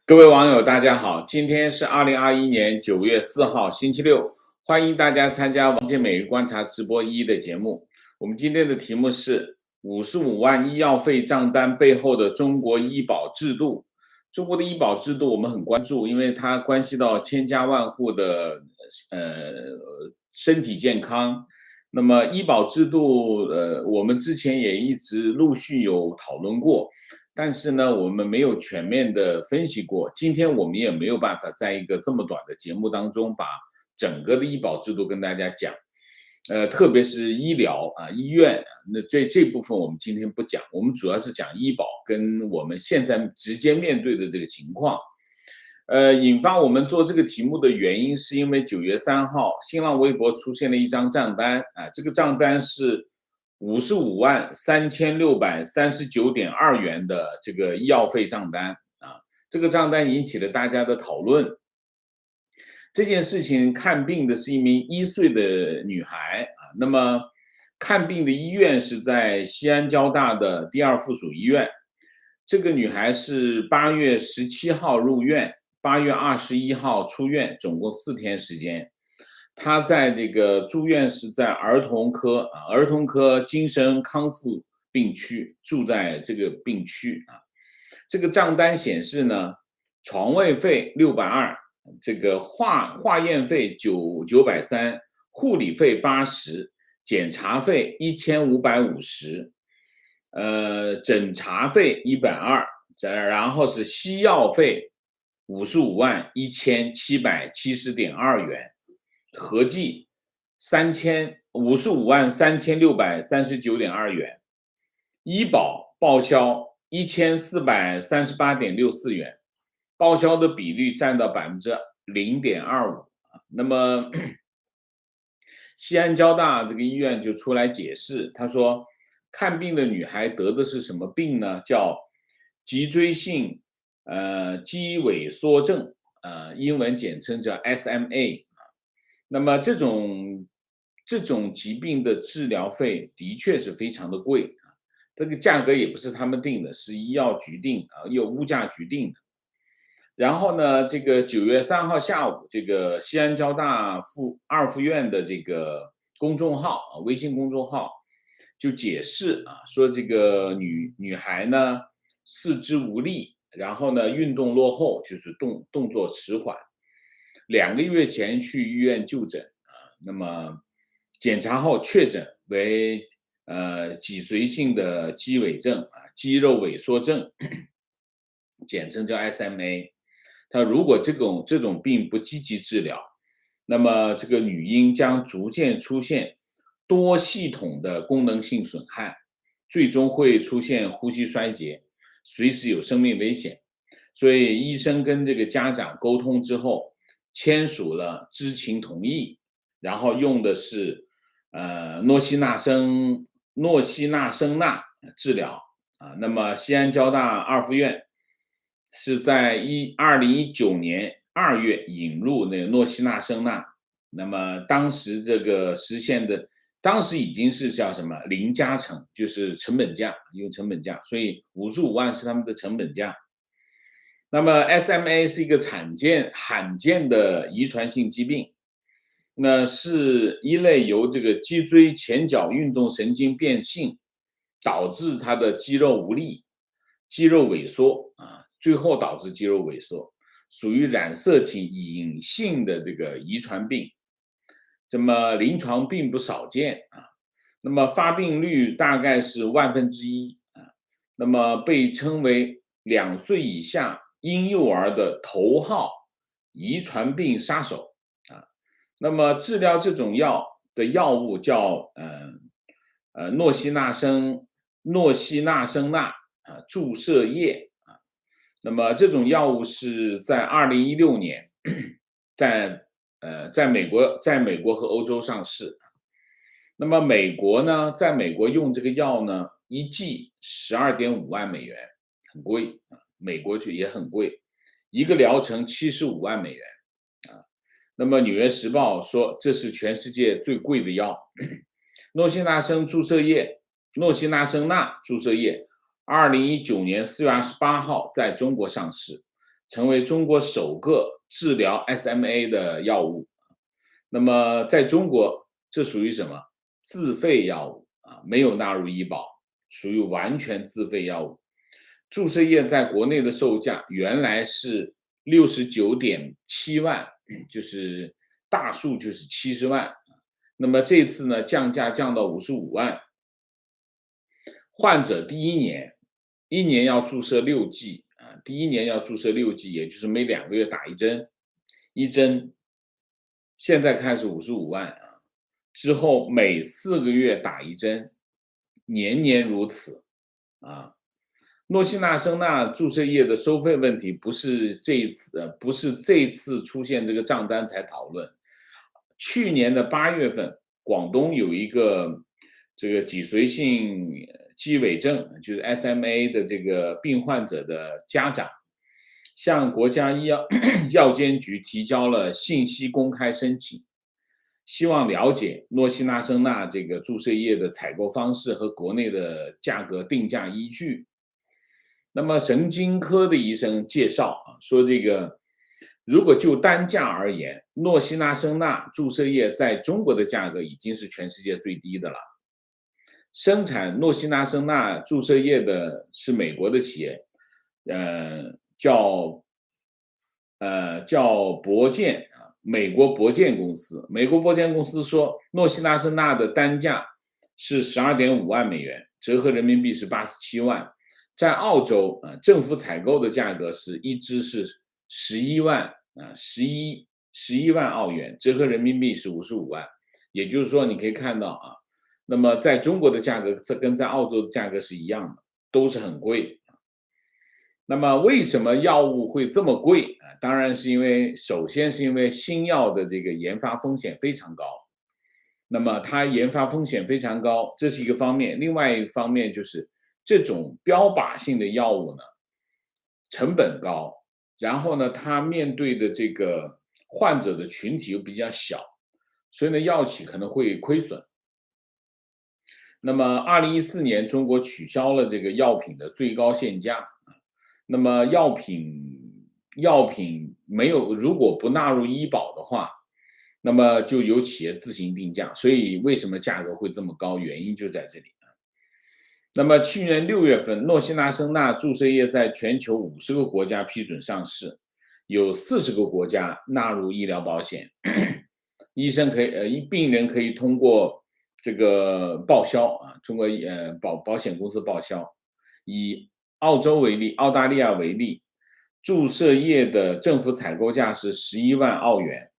各位网友，大家好，今天是2021年9月4号，星期六，欢迎大家参加王健每日观察直播1的节目。我们今天的题目是55万医药费账单背后的中国医保制度。中国的医保制度我们很关注，因为它关系到千家万户的身体健康。那么医保制度，我们之前也一直陆续有讨论过。但是呢，我们没有全面的分析过。今天我们也没有办法在一个这么短的节目当中把整个的医保制度跟大家讲。特别是医疗啊、医院，那这部分我们今天不讲，我们主要是讲医保跟我们现在直接面对的这个情况。引发我们做这个题目的原因，是因为9月3号，新浪微博出现了一张账单啊，这个账单是55万3639.2元的这个医药费账单啊，这个账单引起了大家的讨论。这件事情看病的是一名1岁的女孩啊，那么看病的医院是在西安交大的第2附属医院。这个女孩是8月17号入院，8月21号出院，总共4天时间。他在这个住院是在儿童科精神康复病区，住在这个病区啊。这个账单显示呢，床位费620，这个化验费930，护理费80，检查费1550，诊查费120，然后是西药费55万1770.2元。合计55万3639.2元，医保报销1438.64元，报销的比率占到0.25%。那么西安交大这个医院就出来解释，他说看病的女孩得的是什么病呢？叫脊椎性肌萎缩症，英文简称叫 SMA。那么这种疾病的治疗费的确是非常的贵啊，这个价格也不是他们定的，是医药局定啊，由物价局定的。然后呢，这个9月3号下午，这个西安交大2附院的这个公众号啊，微信公众号就解释啊，说这个女孩呢四肢无力，然后呢运动落后，就是动作迟缓。2个月前去医院就诊啊，那么检查后确诊为脊髓性的肌萎症啊，肌肉萎缩症，简称叫 SMA。他如果这种病不积极治疗，那么这个女婴将逐渐出现多系统的功能性损害，最终会出现呼吸衰竭，随时有生命危险。所以医生跟这个家长沟通之后，签署了知情同意，然后用的是诺西那生钠治疗啊。那么西安交大2附院是在2019年2月引入那个诺西那生钠，那么当时这个实现的，当时已经是叫什么零加成，就是成本价，用成本价，所以55万是他们的成本价。那么 SMA 是一个罕见的遗传性疾病，那是一类由这个脊椎前角运动神经变性导致它的肌肉无力、肌肉萎缩啊，最后导致肌肉萎缩，属于染色体隐性的这个遗传病。那么临床并不少见啊，那么发病率大概是1/1000啊，那么被称为2岁以下婴幼儿的头号遗传病杀手啊。那么治疗这种药物叫诺西那生钠啊注射液啊。那么这种药物是在2016年在美国和欧洲上市。那么在美国用这个药呢，1剂12.5万美元，很贵啊，美国也很贵，一个疗程75万美元啊。那么《纽约时报》说这是全世界最贵的药。诺西那生钠注射液，2019年4月28号在中国上市，成为中国首个治疗 SMA 的药物。那么在中国，这属于什么？自费药物啊，没有纳入医保，属于完全自费药物。注射液在国内的售价原来是69.7万，就是大数就是70万。那么这次呢，降价降到55万。患者第一年要注射6剂啊，第一年要注射6剂，也就是每2个月打一针。现在开始55万啊，之后每4个月打一针，年年如此啊。诺西那生钠注射液的收费问题不是这一次出现这个账单才讨论。去年的8月份，广东有一个这个脊髓性肌萎症，就是 SMA 的这个病患者的家长，向国家药监局提交了信息公开申请，希望了解诺西那生钠这个注射液的采购方式和国内的价格定价依据。那么神经科的医生介绍啊，说这个如果就单价而言，诺西那生钠注射液在中国的价格已经是全世界最低的了。生产诺西那生钠注射液的是美国的企业，叫博健啊，美国博健公司。美国博健公司说，诺西那生钠的单价是12.5万美元，折合人民币是87万。在澳洲政府采购的价格是一支是11万11万澳元，折合人民币是55万。也就是说，你可以看到啊，那么在中国的价格，这跟在澳洲的价格是一样的，都是很贵。那么为什么药物会这么贵啊？当然是首先是因为新药的这个研发风险非常高。那么它研发风险非常高，这是一个方面。另外一方面就是这种标靶性的药物呢，成本高，然后呢，它面对的这个患者的群体又比较小，所以呢，药企可能会亏损。那么2014年，中国取消了这个药品的最高限价。那么药品如果不纳入医保的话，那么就由企业自行定价。所以为什么价格会这么高？原因就在这里。那么去年6月份，诺西那生钠注射液在全球50个国家批准上市，有40个国家纳入医疗保险，病人可以通过这个报销啊，通过保险公司报销。以澳洲为例，澳大利亚为例，注射液的政府采购价是11万澳元，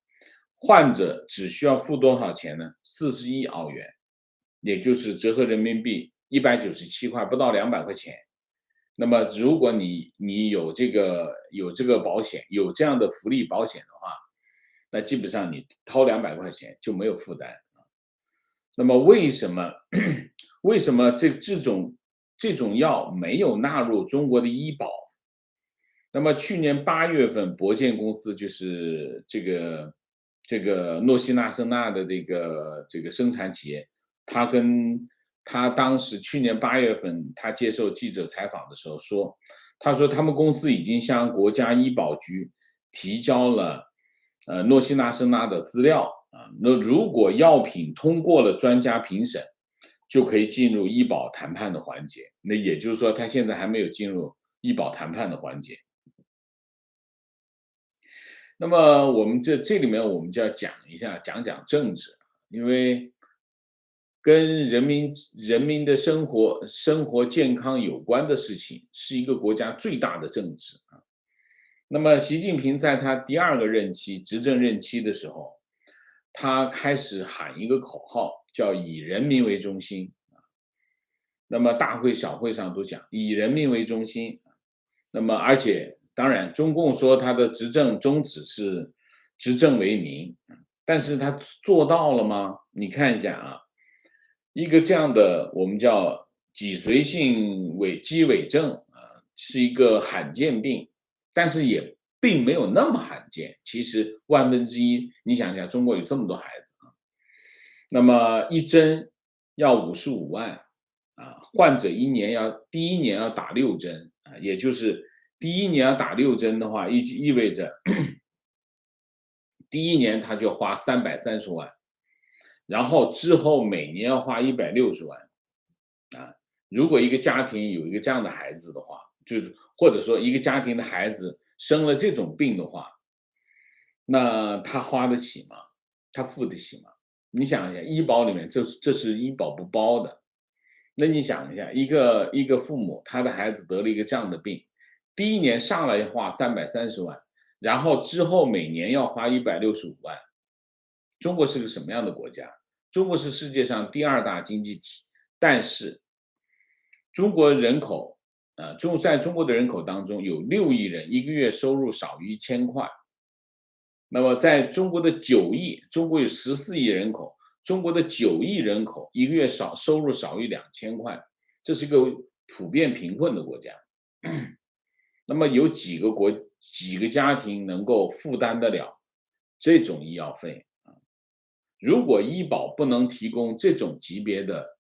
患者只需要付多少钱呢？41澳元，也就是折合人民币197块，不到200块钱。那么如果你有这个保险，有这样的福利保险的话，那基本上你掏200块钱就没有负担。那么为什么这种药没有纳入中国的医保？那么去年8月份，博健公司就是这个诺西那生钠的这个生产企业，他当时去年8月份，他接受记者采访的时候说，他说他们公司已经向国家医保局提交了诺西那生钠的资料啊。那如果药品通过了专家评审，就可以进入医保谈判的环节。那也就是说，他现在还没有进入医保谈判的环节。那么我们这里面我们就要讲讲政治，因为跟人民的生活健康有关的事情，是一个国家最大的政治啊。那么习近平在他第2个执政任期的时候，他开始喊一个口号，叫以人民为中心。那么大会小会上都讲以人民为中心。那么而且当然，中共说他的执政宗旨是执政为民，但是他做到了吗？你看一下啊，一个这样的我们叫脊髓性肌萎症啊，是一个罕见病，但是也并没有那么罕见。其实1/1000，你想想，中国有这么多孩子啊，那么一针要55万啊，患者第一年要打6针啊，也就是第一年要打6针的话，意味着第一年他就花330万，然后之后每年要花160万。啊，如果一个家庭有一个这样的孩子的话，就是或者说一个家庭的孩子生了这种病的话，那他花得起吗？他付得起吗？你想一下，医保里面这是医保不包的。那你想一下，一个父母，他的孩子得了一个这样的病，第一年上来要花330万，然后之后每年要花165万。中国是个什么样的国家？中国是世界上第2大经济体，但是中国人口，在中国的人口当中有6亿人，一个月收入少于1000块。那么在中国的9亿，中国有14亿人口，中国的9亿人口一个月收入少于2000块，这是一个普遍贫困的国家。那么有几个家庭能够负担得了这种医药费啊？如果医保不能提供这种级别的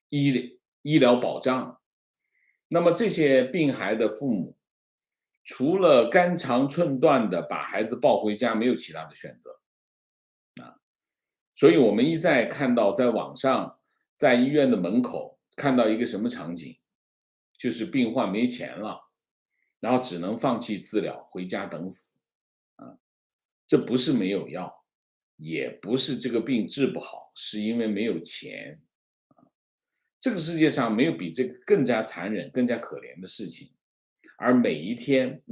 医疗保障，那么这些病孩的父母除了肝肠寸断的把孩子抱回家，没有其他的选择。所以我们一再看到在网上，在医院的门口看到一个什么场景，就是病患没钱了，然后只能放弃治疗，回家等死。啊，这不是没有药，也不是这个病治不好，是因为没有钱。这个世界上没有比这个更加残忍、更加可怜的事情。而每一天，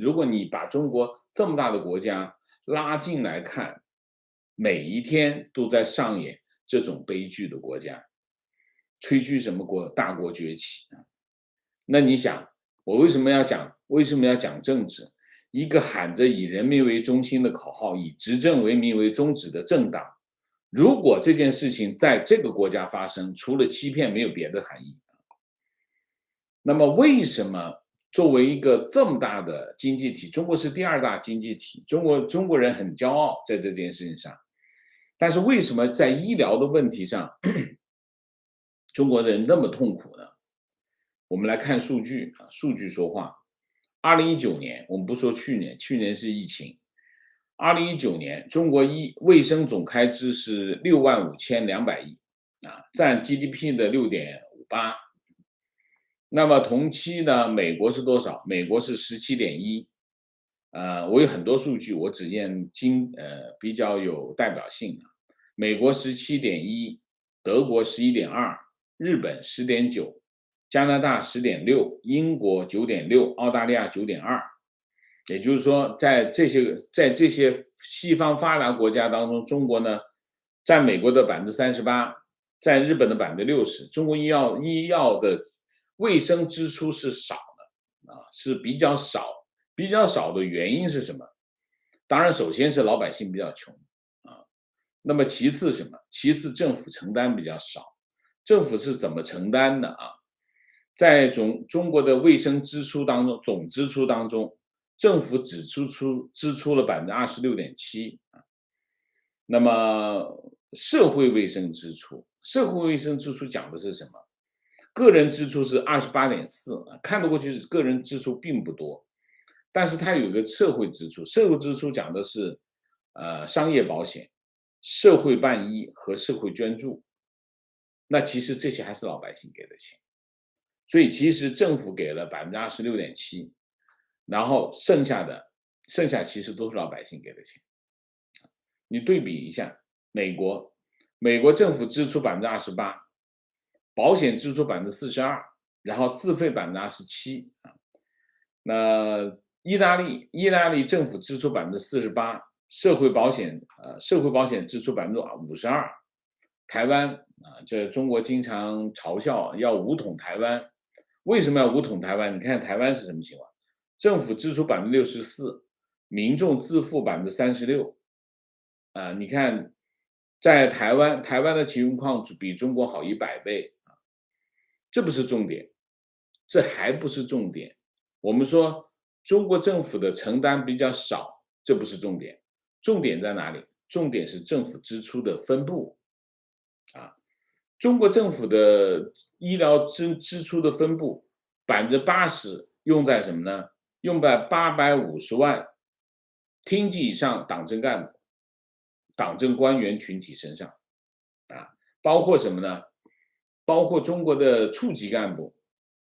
如果你把中国这么大的国家拉进来看，每一天都在上演这种悲剧的国家，吹嘘什么大国崛起啊？那你想，我为什么要讲政治？一个喊着以人民为中心的口号，以执政为民为宗旨的政党，如果这件事情在这个国家发生，除了欺骗没有别的含义。那么为什么作为一个这么大的经济体，中国是第2大经济体，中国人很骄傲在这件事情上，但是为什么在医疗的问题上，中国人那么痛苦呢？我们来看数据啊，数据说话。2019年，我们不说去年，去年是疫情。2019年，中国卫生总开支是65200亿啊，占 GDP 的6.58%。那么同期呢，美国是多少？美国是17.1。我有很多数据，我只验比较有代表性的。美国17.1，德国11.2，日本10.9，加拿大10.6，英国9.6，澳大利亚9.2。也就是说，在这些西方发达国家当中，中国呢占美国的38%，占日本的60%。中国医药的卫生支出是少的啊，是比较少。比较少的原因是什么？当然，首先是老百姓比较穷啊。那么其次什么？其次政府承担比较少。政府是怎么承担的啊？在中国的卫生支出当中，总支出当中，政府只支出了26.7%啊。那么社会卫生支出讲的是什么？个人支出是28.4%啊，看得过去是个人支出并不多，但是它有一个社会支出，社会支出讲的是商业保险、社会办医和社会捐助。那其实这些还是老百姓给的钱，所以其实政府给了26.7%，然后剩下其实都是老百姓给的钱。你对比一下美国政府支出28%，保险支出42%，然后自费27%啊。那意大利政府支出48%，社会保险支出52%。台湾啊，这中国经常嘲笑要武统台湾，为什么要武统台湾？你看台湾是什么情况？政府支出64%，民众自付36%。啊，你看，在台湾的情况比中国好100倍啊，这不是重点，这还不是重点。我们说中国政府的承担比较少，这不是重点，重点在哪里？重点是政府支出的分布啊。中国政府的医疗支出的分布，80%，用在什么呢？用在850万厅级以上党政干部、党政官员群体身上啊，包括什么呢？包括中国的处级干部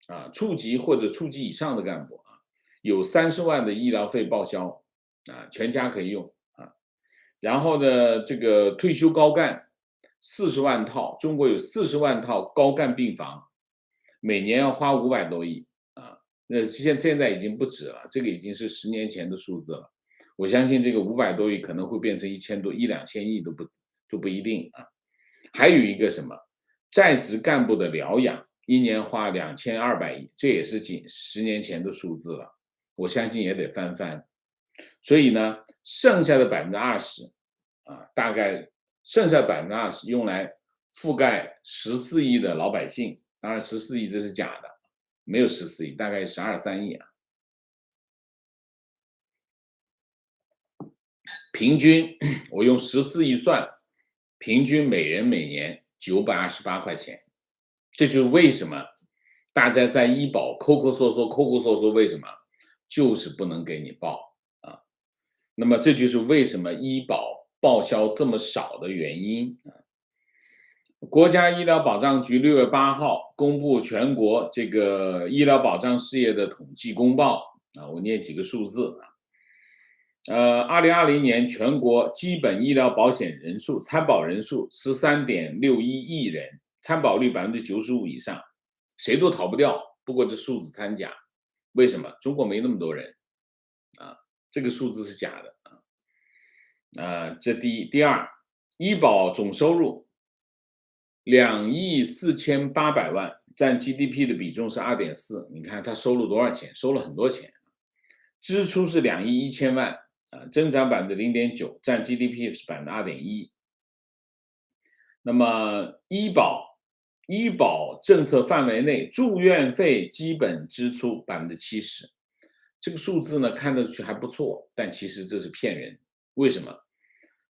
啊，处级或者处级以上的干部啊，有30万的医疗费报销啊，全家可以用啊。然后呢，这个退休高干40万套，中国有40万套高干病房，每年要花500多亿啊。那现在已经不止了，这个已经是10年前的数字了。我相信这个500多亿可能会变成1000多、1、2000亿都不一定啊。还有一个什么，在职干部的疗养，一年花2200亿，这也是10年前的数字了，我相信也得翻番。所以呢，剩下的20%啊，大概剩下20%用来覆盖14亿的老百姓，当然14亿这是假的，没有14亿，大概12、13亿啊。平均我用14亿算，平均每人每年928块钱，这就是为什么大家在医保抠搜索，为什么？就是不能给你报啊。那么这就是为什么医保报销这么少的原因啊。国家医疗保障局6月8号公布全国这个医疗保障事业的统计公报啊，我念几个数字啊。2020年全国基本医疗保险人数参保人数13.61亿人，参保率95%以上，谁都逃不掉。不过这数字参假，为什么？中国没那么多人啊，这个数字是假的啊。这第一，第二，医保总收入2亿4800万，占 GDP 的比重是2.4。你看他收入多少钱？收了很多钱。支出是2亿1000万啊，增长0.9%，占 GDP 是2.1%。那么医保政策范围内住院费基本支出70%，这个数字呢看得去还不错，但其实这是骗人。为什么？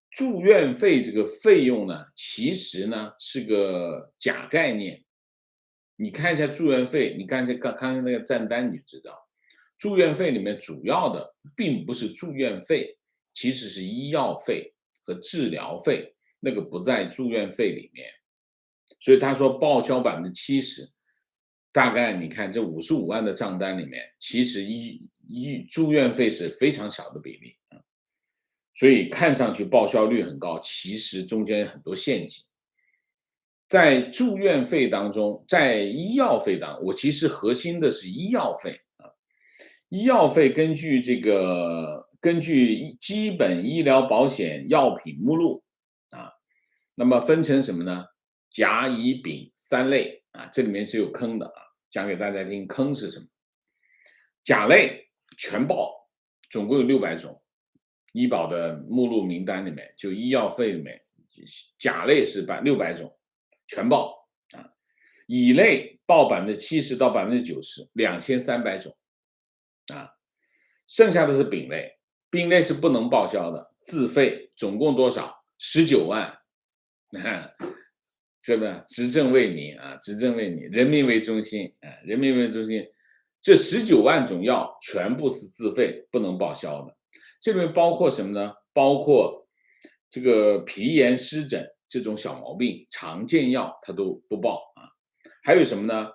住院费这个费用呢，其实呢是个假概念。你看一下住院费，你看刚刚那个账单，你就知道，住院费里面主要的并不是住院费，其实是医药费和治疗费，那个不在住院费里面。所以他说报销70%，大概你看这55万的账单里面，其实住院费是非常小的比例啊。所以看上去报销率很高，其实中间很多陷阱。在住院费当中，在医药费当中，我其实核心的是医药费啊。医药费根据基本医疗保险药品目录啊，那么分成什么呢？甲、乙、丙3类啊，这里面是有坑的啊，讲给大家听，坑是什么？甲类全报，总共有600种。医保的目录名单里面，就医药费里面，甲类是600种，全报啊。乙类报70%到90%，2300种啊。剩下的是丙类，丙类是不能报销的，自费，总共多少？19万。这个执政为民啊，执政为民，人民为中心啊，人民为中心。这19万种药全部是自费，不能报销的。这里面包括什么呢？包括这个皮炎湿疹这种小毛病，常见药它都不报啊。还有什么呢？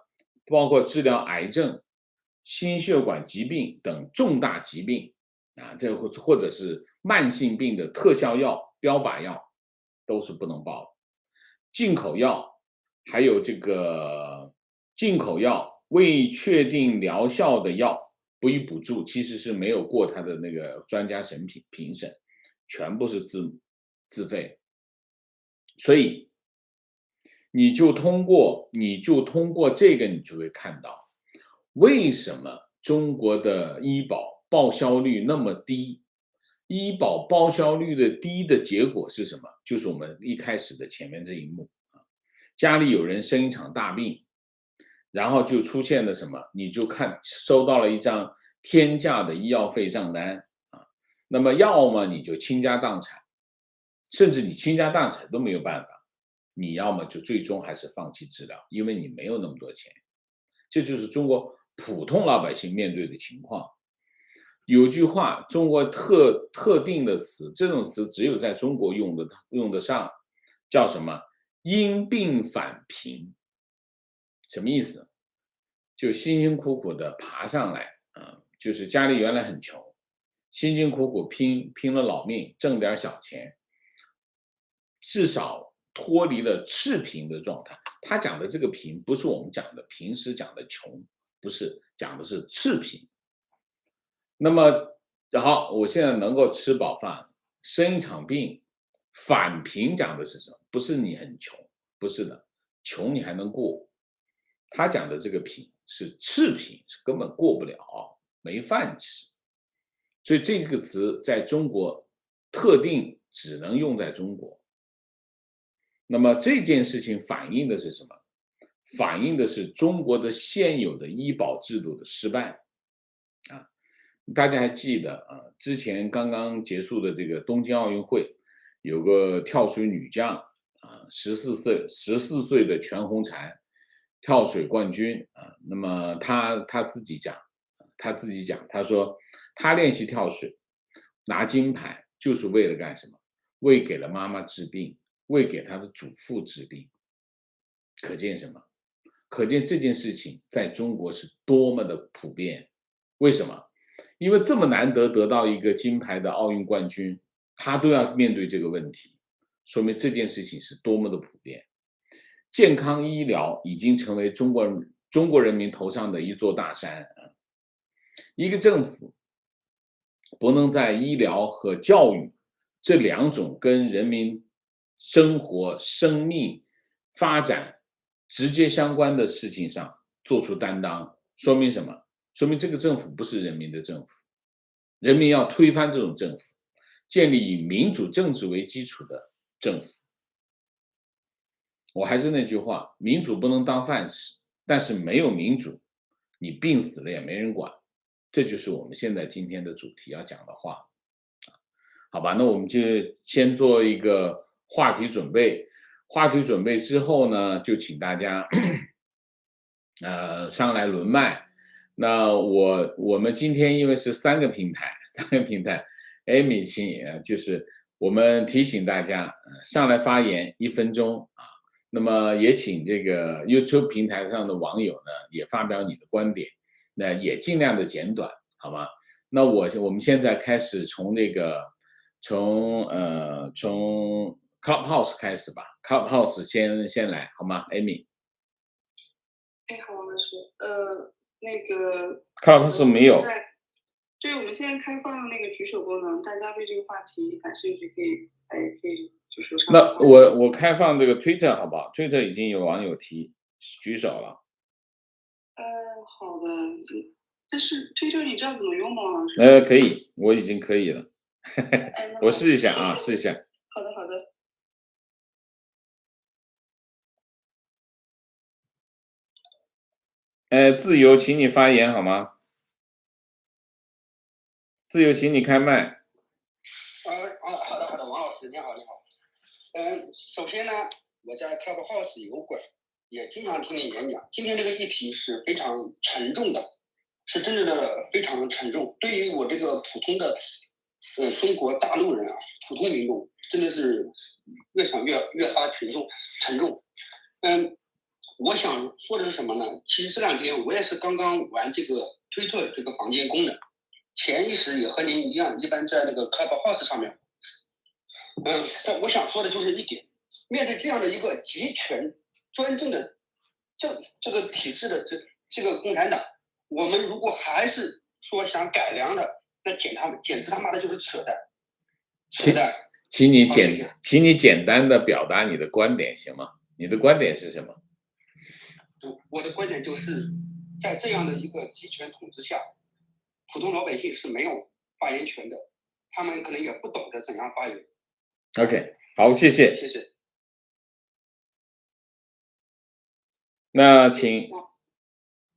包括治疗癌症、心血管疾病等重大疾病啊，这或者是慢性病的特效药、标靶药都是不能报的。进口药，还有这个进口药未确定疗效的药不予补助，其实是没有过他的那个专家评审，全部是自费。所以你就通过这个，你就会看到为什么中国的医保报销率那么低。医保报销率的低的结果是什么？就是我们一开始的前面这一幕啊，家里有人生一场大病，然后就出现了什么？你就收到了一张天价的医药费账单啊，那么要么你就倾家荡产，甚至你倾家荡产都没有办法，你要么就最终还是放弃治疗，因为你没有那么多钱。这就是中国普通老百姓面对的情况。有句话，中国特定的词，这种词只有在中国用得上，叫什么？因病返贫。什么意思？就辛辛苦苦的爬上来啊，就是家里原来很穷，辛辛苦苦拼了老命挣点小钱，至少脱离了赤贫的状态。他讲的这个贫，不是我们讲的平时讲的穷，不是，讲的是赤贫。那么，好，我现在能够吃饱饭，生一场病，返贫讲的是什么？不是你很穷，不是的，穷你还能过。他讲的这个贫是赤贫，是根本过不了，没饭吃。所以这个词在中国特定只能用在中国。那么这件事情反映的是什么？反映的是中国的现有的医保制度的失败。大家还记得啊？之前刚刚结束的这个东京奥运会，有个跳水女将啊，14岁的全红婵跳水冠军啊。那么她自己讲，她说她练习跳水拿金牌就是为了干什么？为给了妈妈治病，为给她的祖父治病。可见什么？可见这件事情在中国是多么的普遍。为什么？因为这么难得到一个金牌的奥运冠军，他都要面对这个问题，说明这件事情是多么的普遍。健康医疗已经成为中国人民头上的一座大山。一个政府不能在医疗和教育这两种跟人民生活、生命发展直接相关的事情上做出担当，说明什么？说明这个政府不是人民的政府。人民要推翻这种政府，建立以民主政治为基础的政府。我还是那句话，民主不能当饭吃，但是没有民主，你病死了也没人管。这就是我们现在今天的主题要讲的话。好吧，那我们就先做一个话题准备。话题准备之后呢，就请大家上来轮麦。那我们今天因为是3个平台，Amy 请就是我们提醒大家上来发言1分钟啊。那么也请这个 YouTube 平台上的网友呢也发表你的观点，那也尽量的简短，好吗？那我们现在开始从从 Clubhouse 开始吧。Clubhouse 先来好吗 ，Amy？ 好，老师。那个 Clubhouse 没有。对，我们现在开放了那个举手功能，大家对这个话题感兴趣可以就是上。那我开放这个 Twitter 好不好 ？Twitter 已经有网友举手了。好的。但是 Twitter 你知道怎么用吗，老师？可以，我已经可以了。我试一下啊，试一下。好的。自由，请你发言好吗？自由，请你开麦。好的，王老师，你好。首先呢，我在 Clubhouse 有馆，也经常听你演讲。今天这个议题是非常沉重的，是真正的非常沉重。对于我这个普通的中国大陆人啊，普通民众，真的是越想越发沉重。我想说的是什么呢？其实这2天我也是刚刚玩这个推特这个房间功能，潜意识也和您一样，一般在那个 Clubhouse 上面。我想说的就是一点，面对这样的一个集权专政的这个体制的这个共产党，我们如果还是说想改良的，那简直他妈的就是扯淡。请你简单的表达你的观点行吗？你的观点是什么？我的观点就是在这样的一个集权统治下，普通老百姓是没有发言权的，他们可能也不懂得怎样发言。OK， 好，谢谢。谢谢。那请我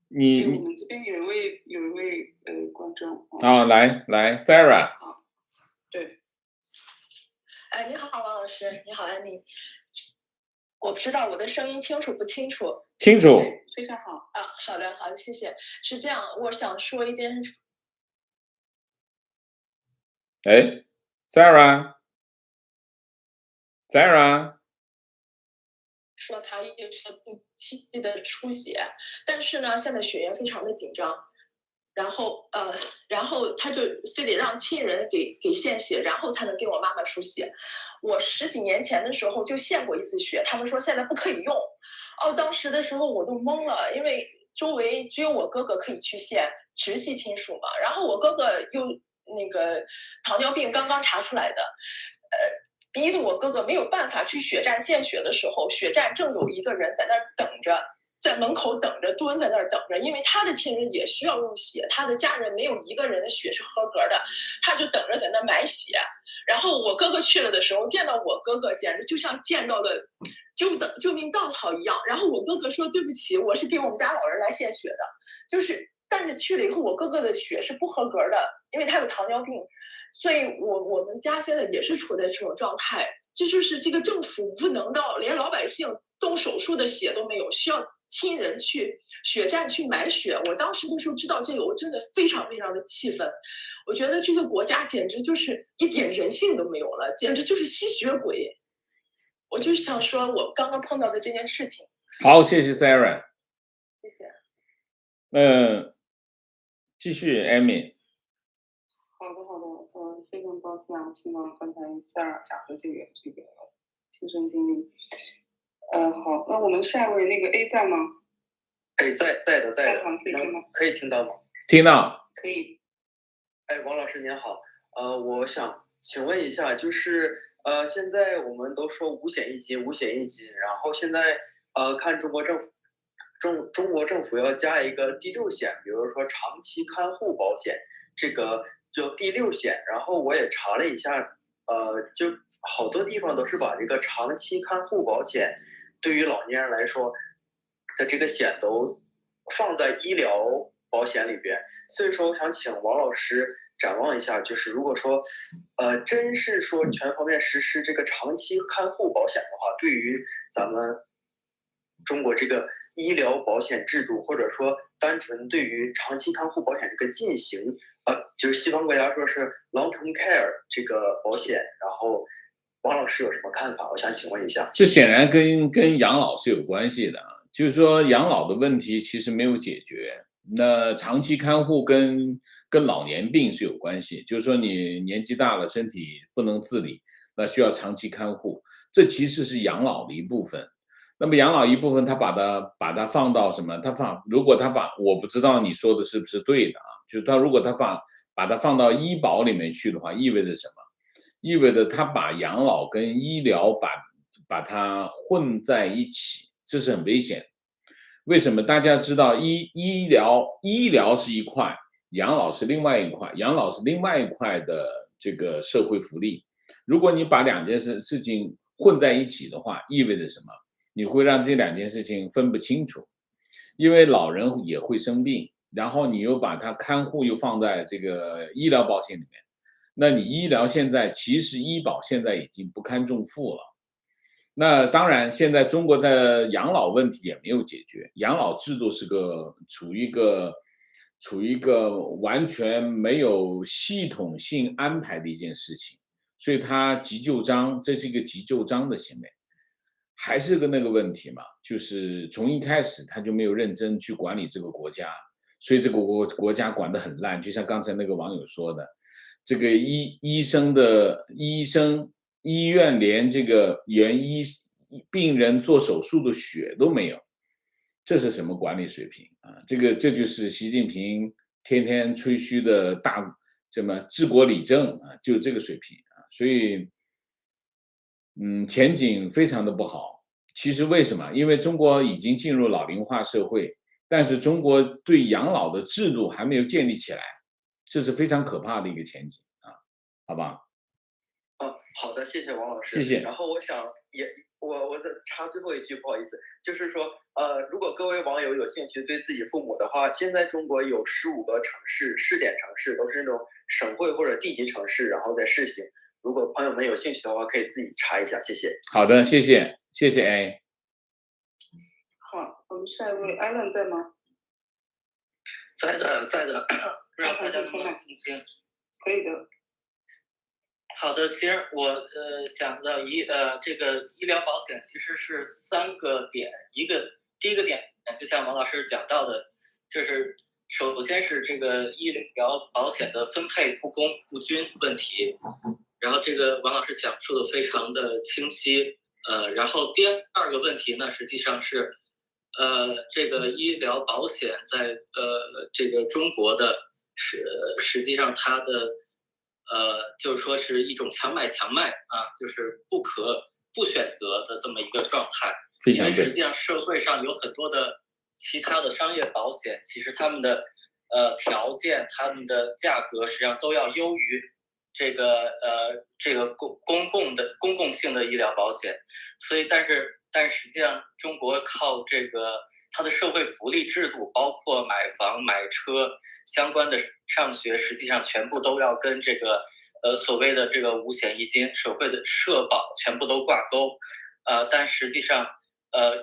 们这边有一位观众。来 Sarah。对。你好，王老师，你好，安妮。我不知道我的声音清楚不清楚？清楚。非常好。啊，好的，好的，谢谢。是这样，我想说一件事。哎，Sarah，说他也是定期的出血，但是呢，现在血液非常的紧张，然后他就非得让亲人给献血，然后才能给我妈妈输血。我10几年前的时候就献过一次血，他们说现在不可以用。当时的时候我都懵了，因为周围只有我哥哥可以去献，直系亲属嘛。然后我哥哥又那个糖尿病刚刚查出来的，逼得我哥哥没有办法去血站献血的时候，血站正有一个人在那儿等着，在门口等着，蹲在那儿等着，因为他的亲人也需要用血，他的家人没有一个人的血是合格的，他就等着在那买血。然后我哥哥去了的时候，见到我哥哥简直就像见到了救命稻草一样。然后我哥哥说：“对不起，我是给我们家老人来献血的。”但是去了以后，我哥哥的血是不合格的，因为他有糖尿病。所以我们家现在也是处在这种状态，这就是这个政府无能到连老百姓动手术的血都没有，需要亲人去血站去买血。我当时的时候知道这个，我真的非常非常的气愤。我觉得这个国家简直就是一点人性都没有了，简直就是吸血鬼。我就是想说我刚刚碰到的这件事情。好，谢谢 Sarah。谢谢。继续 Amy。好的，非常高兴听到刚才Sarah讲的这个亲身经历。好，那我们下一位那个 A 在吗？在的。在场可以听吗？可以听到吗？听到。可以。王老师您好，我想请问一下，就是现在我们都说五险一金，然后现在看中国政府要加一个第6险，比如说长期看护保险，这个就第6险。然后我也查了一下，就好多地方都是把这个长期看护保险对于老年人来说的这个险都放在医疗保险里边。所以说我想请王老师展望一下，就是如果说真是说全方面实施这个长期看护保险的话，对于咱们中国这个医疗保险制度，或者说单纯对于长期看护保险这个进行，就是西方国家说是 long-term care 这个保险，然后王老师有什么看法？我想请问一下。这显然跟养老是有关系的，就是说养老的问题其实没有解决，那长期看护跟老年病是有关系，就是说你年纪大了，身体不能自理，那需要长期看护，这其实是养老的一部分。那么养老一部分，他把它放到什么？如果他把，我不知道你说的是不是对的啊？就是他如果他把它放到医保里面去的话，意味着什么？意味着他把养老跟医疗把它混在一起，这是很危险的。为什么？大家知道医疗是一块，养老是另外一块，养老是另外一块的这个社会福利。如果你把两件事情混在一起的话，意味着什么？你会让这两件事情分不清楚，因为老人也会生病，然后你又把他看护又放在这个医疗保险里面，那你医疗其实医保现在已经不堪重负了。那当然，现在中国的养老问题也没有解决，养老制度是处于一个完全没有系统性安排的一件事情，所以它急救章，这是一个急救章的行为。还是那个问题嘛，就是从一开始他就没有认真去管理这个国家，所以这个国家管得很烂。就像刚才那个网友说的，这个医生医院连这个病人做手术的血都没有，这是什么管理水平啊？这就是习近平天天吹嘘的什么治国理政啊，就这个水平啊，所以。前景非常的不好。其实为什么？因为中国已经进入老龄化社会，但是中国对养老的制度还没有建立起来，这是非常可怕的一个前景啊，好吧？好的，谢谢王老师。谢谢。然后我想我再插最后一句，不好意思，就是说如果各位网友有兴趣对自己父母的话，现在中国有15个城市试点城市，都是那种省会或者地级城市，然后在试行。如果朋友们有兴趣的话，可以自己查一下，谢谢。好的，谢谢，谢谢 A。我们下一位 Alan 在吗？在的，让大家能不能听清？可以的。好的，其实我想到这个医疗保险其实是3个点，第一个点就像王老师讲到的，就是首先是这个医疗保险的分配不公不均问题，然后这个王老师讲述的非常的清晰，然后第二个问题呢，实际上是这个医疗保险在这个中国的实际上它的就是说是一种强买啊，就是不选择的这么一个状态。因为实际上社会上有很多的其他的商业保险，其实他们的条件、他们的价格实际上都要优于这个公共性的医疗保险。所以但是实际上中国靠这个它的社会福利制度，包括买房买车相关的上学，实际上全部都要跟这个所谓的这个五险一金社会的社保全部都挂钩。但实际上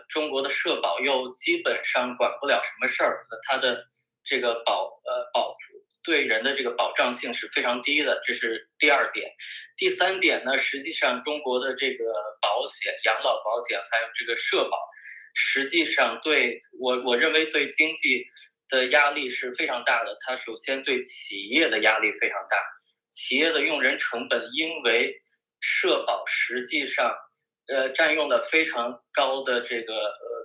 中国的社保又基本上管不了什么事儿，它的这个对人的这个保障性是非常低的，这是第二点。第三点呢，实际上中国的这个保险、养老保险还有这个社保，实际上对我认为对经济的压力是非常大的。它首先对企业的压力非常大，企业的用人成本因为社保实际上占用了非常高的这个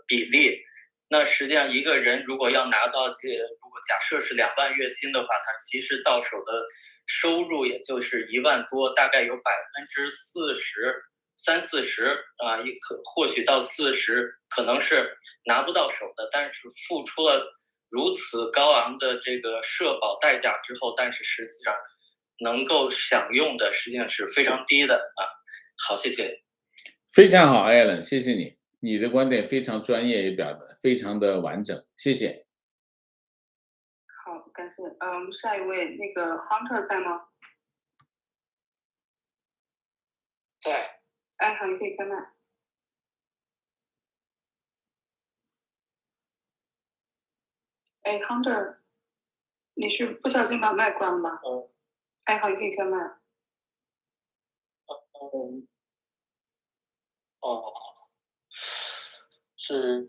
比例。那实际上一个人如果要拿到如果假设是2万月薪的话，他其实到手的收入也就是1万多，大概有30%、40%啊，或许到40%可能是拿不到手的。但是付出了如此高昂的这个社保代价之后，但是实际上能够享用的实际上是非常低的啊。好，谢谢。非常好 ，Alan， 谢谢你，你的观点非常专业，也表达非常的完整，谢谢。好，感谢。下一位那个 Hunter 在吗？在。哎，好，你可以开麦。哎 ，Hunter， 你是不小心把麦关了吗？哎，好，你可以开麦。是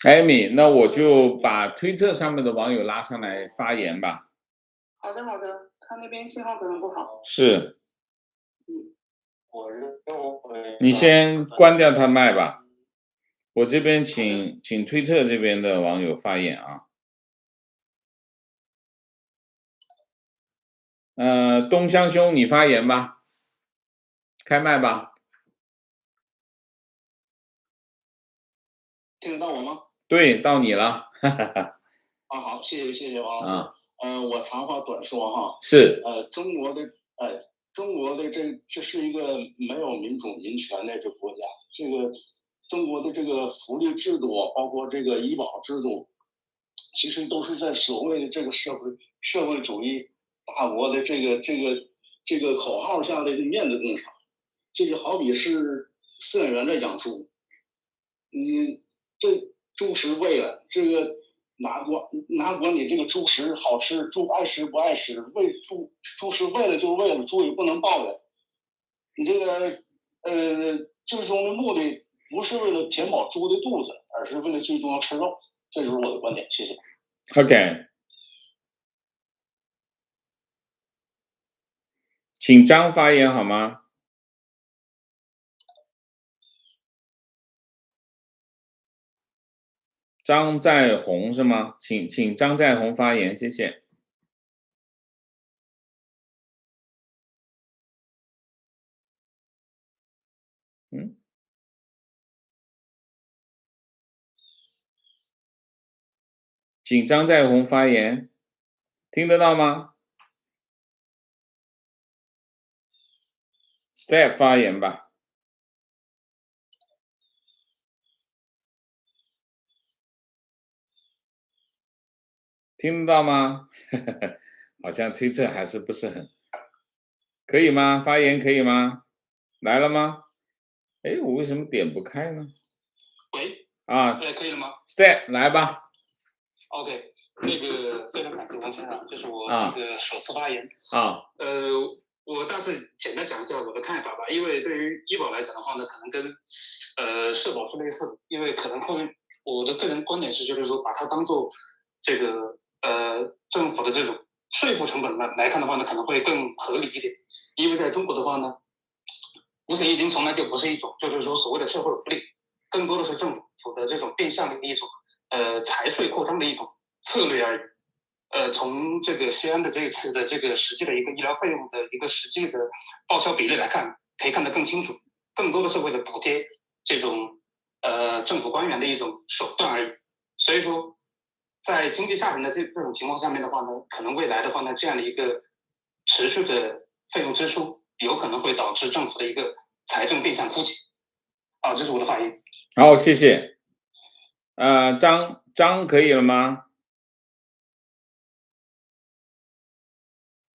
Amy， 那我就把推特上面的网友拉上来发言吧。好的，好的，他那边信号可能不好。是。我认为你先关掉他麦吧，我这边请推特这边的网友发言啊。东乡兄，你发言吧，开麦吧。听得到我吗？对，到你了。好，谢谢王老师。我长话短说哈。是。中国的这是一个没有民主民权的这国家，这个中国的这个福利制度，包括这个医保制度，其实都是在所谓的这个社会主义大国的这个口号下的面子工厂。这就好比是饲养员在养猪，这猪食喂了，这个哪管你这个猪食好吃，猪爱吃不爱吃，喂猪食喂了就喂了，猪也不能抱怨。你这个最终的目的不是为了填饱猪的肚子，而是为了最终要吃肉。这就是我的观点，谢谢。OK， 请张发言好吗？张在红是吗？请张在红发言，谢谢。请张在红发言，听得到吗 ？Step 发言吧。听得到吗？好像推测还是不是很可以吗？发言可以吗？来了吗？哎，我为什么点不开呢？啊可以了吗，Step 来吧。 ？OK，那个非常感谢王先生，这是我啊那个首次发言。啊，我大致简单讲一下我的看法吧。因为对于医保来讲的话呢，可能跟社保是类似的，因为可能会我的个人观点是，就是说把它当做这个政府的这种税负成本来看的话呢，可能会更合理一点。因为在中国的话呢，五险一金从来就不是一种就是说所谓的社会福利，更多的是政府的这种变相的一种财税扩张的一种策略而已。从这个西安的这次的这个实际的一个医疗费用的一个实际的报销比例来看，可以看得更清楚，更多的是为了补贴这种政府官员的一种手段而已。所以说，在经济下行的这种情况下面的话呢，可能未来的话呢，这样的一个持续的费用支出，有可能会导致政府的一个财政变相枯竭。这是我的发言。好，谢谢。张可以了吗？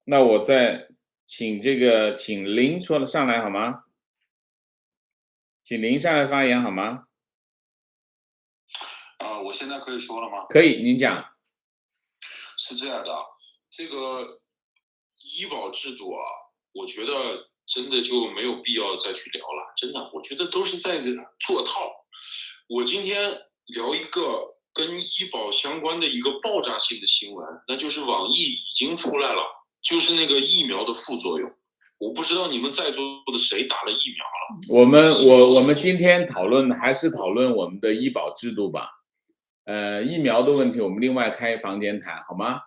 那我再请林说了上来好吗？请林上来发言好吗？我现在可以说了吗？可以，您讲。是这样的，这个医保制度啊，我觉得真的就没有必要再去聊了，真的，我觉得都是在做套。我今天聊一个跟医保相关的一个爆炸性的新闻，那就是网易已经出来了，就是那个疫苗的副作用。我不知道你们在座的谁打了疫苗了。我们今天讨论还是讨论我们的医保制度吧。疫苗的问题我们另外开房间谈好吗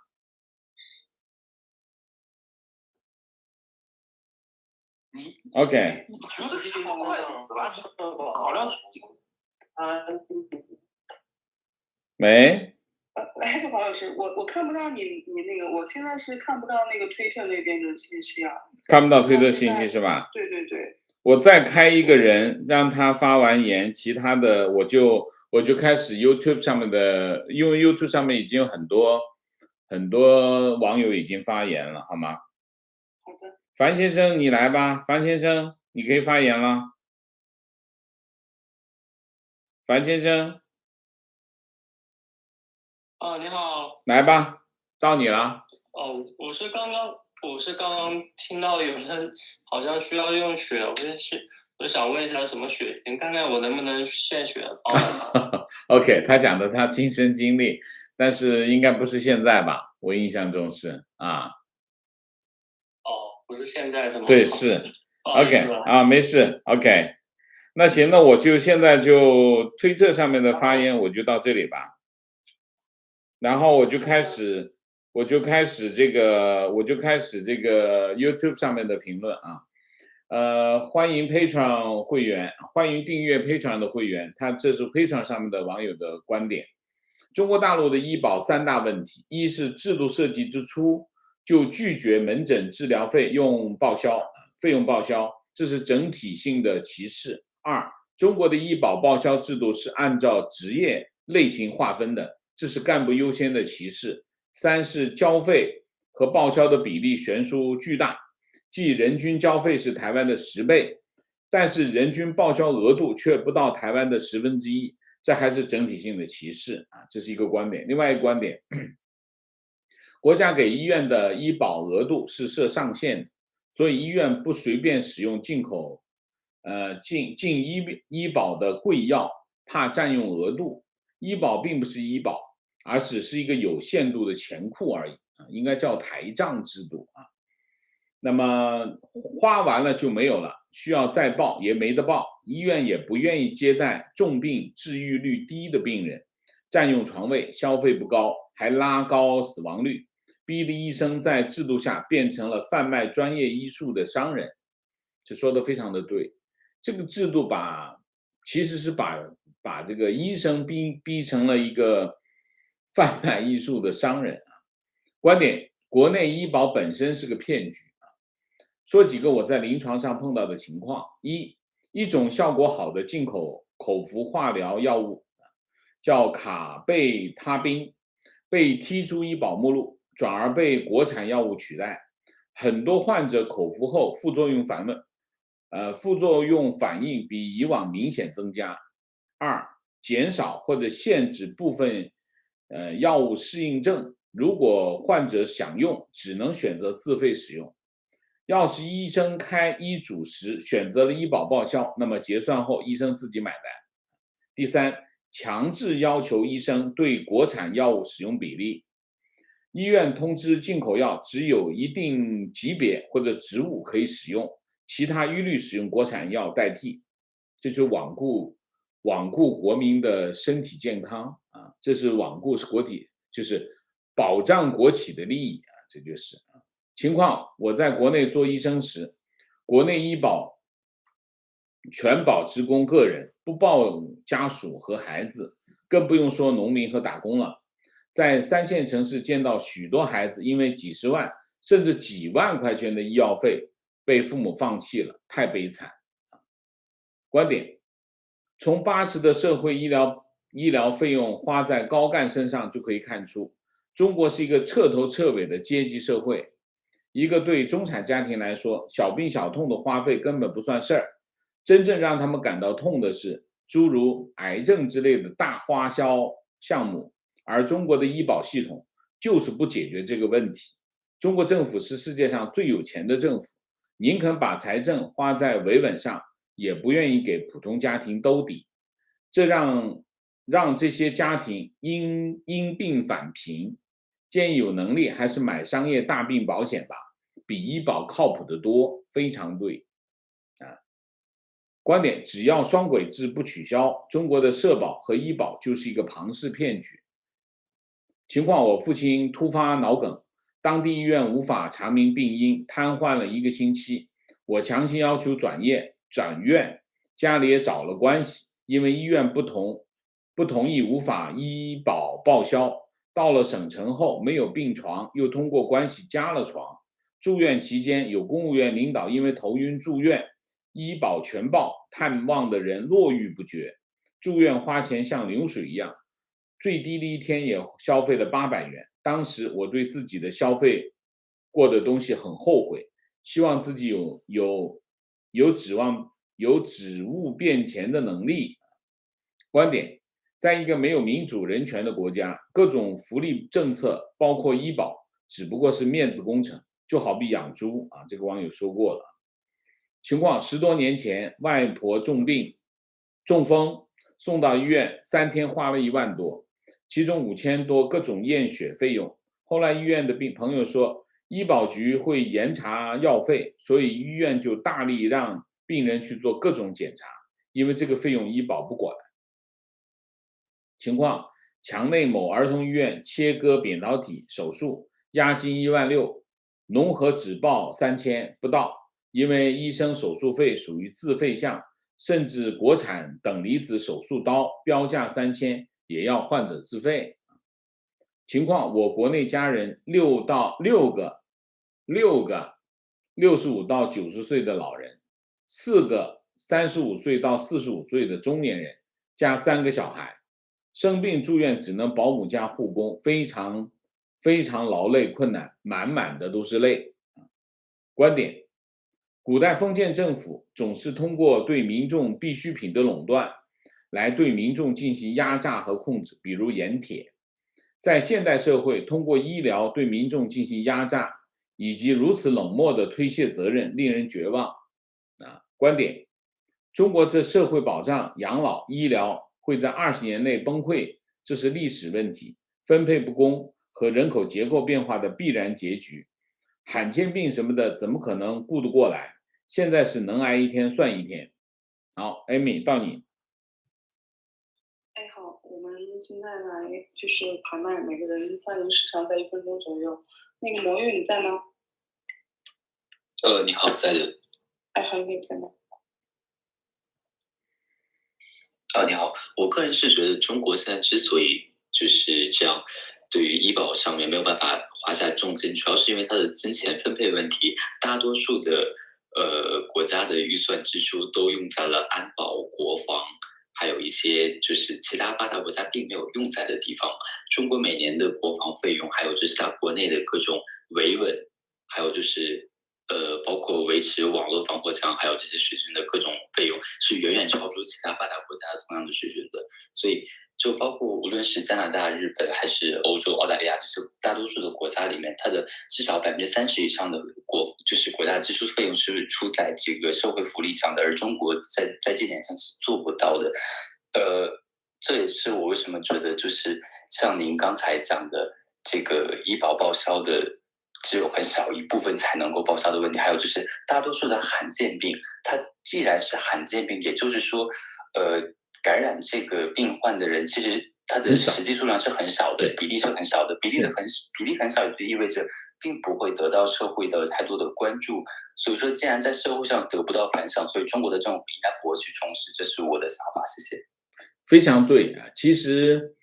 ？OK。觉得这个快死了，好了。喂。黄老师，我看不到你那个，我现在是看不到那个推特那边的信息啊。看不到推特信息是吧？对对对。我再开一个人，让他发完言，其他的我就开始 YouTube 上面的，因为 YouTube 上面已经有很多网友已经发言了，好吗？好的。樊先生，你来吧，樊先生，你可以发言了。樊先生。你好。来吧，到你了。我是刚刚听到有人好像需要用血，我想问一下什么血型，看看我能不能献血OK， 他讲的他亲身经历，但是应该不是现在吧？我印象中是啊。不是现在是吗？对，是。OK 没事。OK， 那行，那我就现在就推特上面的发言我就到这里吧。然后我就开始这个 YouTube 上面的评论啊。欢迎 Patreon 会员，欢迎订阅 Patreon 的会员。这是 Patreon 上面的网友的观点。中国大陆的医保3大问题：一是制度设计之初就拒绝门诊治疗费用报销，这是整体性的歧视。2，中国的医保报销制度是按照职业类型划分的，这是干部优先的歧视。3是交费和报销的比例悬殊巨大，即人均交费是台湾的10倍，但是人均报销额度却不到台湾的1/10，这还是整体性的歧视这是一个观点。另外一个观点，国家给医院的医保额度是设上限的，所以医院不随便使用进医保的贵药，怕占用额度。医保并不是医保，而只是一个有限度的钱库而已应该叫台账制度那么花完了就没有了，需要再报也没得报，医院也不愿意接待重病治愈率低的病人，占用床位，消费不高，还拉高死亡率，逼得医生在制度下变成了贩卖专业医术的商人。这说的非常的对，这个制度其实是把这个医生逼成了一个贩卖医术的商人观点，国内医保本身是个骗局说几个我在临床上碰到的情况。一种效果好的进口口服化疗药物叫卡贝他宾，被踢出医保目录，转而被国产药物取代。很多患者口服后副作用反应比以往明显增加。2，减少或者限制部分药物适应症，如果患者想用，只能选择自费使用。要是医生开医嘱时选择了医保报销，那么结算后医生自己买单。第三，强制要求医生对国产药物使用比例。医院通知进口药只有一定级别或者职务可以使用，其他一律使用国产药代替，这就罔顾国民的身体健康啊，这是罔顾国体，就是保障国企的利益啊，这就是情况。我在国内做医生时，国内医保全保职工个人，不报家属和孩子，更不用说农民和打工了。在3线城市见到许多孩子因为几十万甚至几万块钱的医药费被父母放弃了，太悲惨。观点：从80的社会医疗费用花在高干身上就可以看出，中国是一个彻头彻尾的阶级社会。一个对中产家庭来说，小病小痛的花费根本不算事儿，真正让他们感到痛的是诸如癌症之类的大花销项目，而中国的医保系统就是不解决这个问题。中国政府是世界上最有钱的政府，宁肯把财政花在维稳上，也不愿意给普通家庭兜底，这让这些家庭因病返贫。建议有能力还是买商业大病保险吧，比医保靠谱得多，非常对。观点：只要双轨制不取消，中国的社保和医保就是一个庞氏骗局。情况：我父亲突发脑梗，当地医院无法查明病因，瘫痪了1个星期。我强行要求转院，家里也找了关系，因为医院不同意无法医保报销。到了省城后没有病床，又通过关系加了床。住院期间有公务员领导因为头晕住院，医保全报，探望的人络绎不绝。住院花钱像流水一样，最低的一天也消费了800元。当时我对自己的消费过的东西很后悔，希望自己有职务变钱的能力。观点：在一个没有民主人权的国家，各种福利政策包括医保只不过是面子工程，就好比养猪啊，这个网友说过了。情况：10多年前外婆中风送到医院，3天花了1万多，其中5000多各种验血费用。后来医院的朋友说医保局会严查药费，所以医院就大力让病人去做各种检查，因为这个费用医保不管。情况：墙内某儿童医院切割扁桃体手术，押金1万6，农合只报3000不到，因为医生手术费属于自费项，甚至国产等离子手术刀标价3000也要患者自费。情况：我国内家人6个65到90岁的老人，4个35岁到45岁的中年人，加3个小孩。生病住院只能保姆加护工，非常劳累困难，满满的都是泪。观点：古代封建政府总是通过对民众必需品的垄断来对民众进行压榨和控制，比如盐铁。在现代社会，通过医疗对民众进行压榨，以及如此冷漠的推卸责任，令人绝望。观点：中国这社会保障、养老、医疗会在20年内崩溃，这是历史问题，分配不公和人口结构变化的必然结局。罕见病什么的怎么可能顾得过来？现在是能挨1天算1天。好 ，Amy 到你。好，我们现在来就是谈谈每个人发言时长在1分钟左右。那个魔芋你在吗？你好，在的。好，你可以看到。你好，我个人是觉得中国现在之所以就是这样，对于医保上面没有办法花下重金，主要是因为它的金钱分配问题。大多数的国家的预算支出都用在了安保、国防，还有一些就是其他发达国家并没有用在的地方。中国每年的国防费用，还有就是它国内的各种维稳，还有就是包括维持网络防火墙还有这些水军的各种费用，是远远超出其他发达国家的同样的水准的。所以就包括无论是加拿大、日本还是欧洲、澳大利亚这些大多数的国家里面，它的至少30%以上的就是国家支出费用是出在这个社会福利上的，而中国在这点上是做不到的。这也是我为什么觉得就是像您刚才讲的这个医保报销的只有很少一部分才能够报销的问题，还有就是大多数的罕见病，它既然是罕见病，也就是说感染这个病患的人其实它的实际数量是很少的，比例是很少的，比例很少，也就意味着并不会得到社会的太多的关注。所以说既然在社会上得不到反响，所以中国的政府应该不会去重视，这是我的想法。谢谢。非常对啊，其实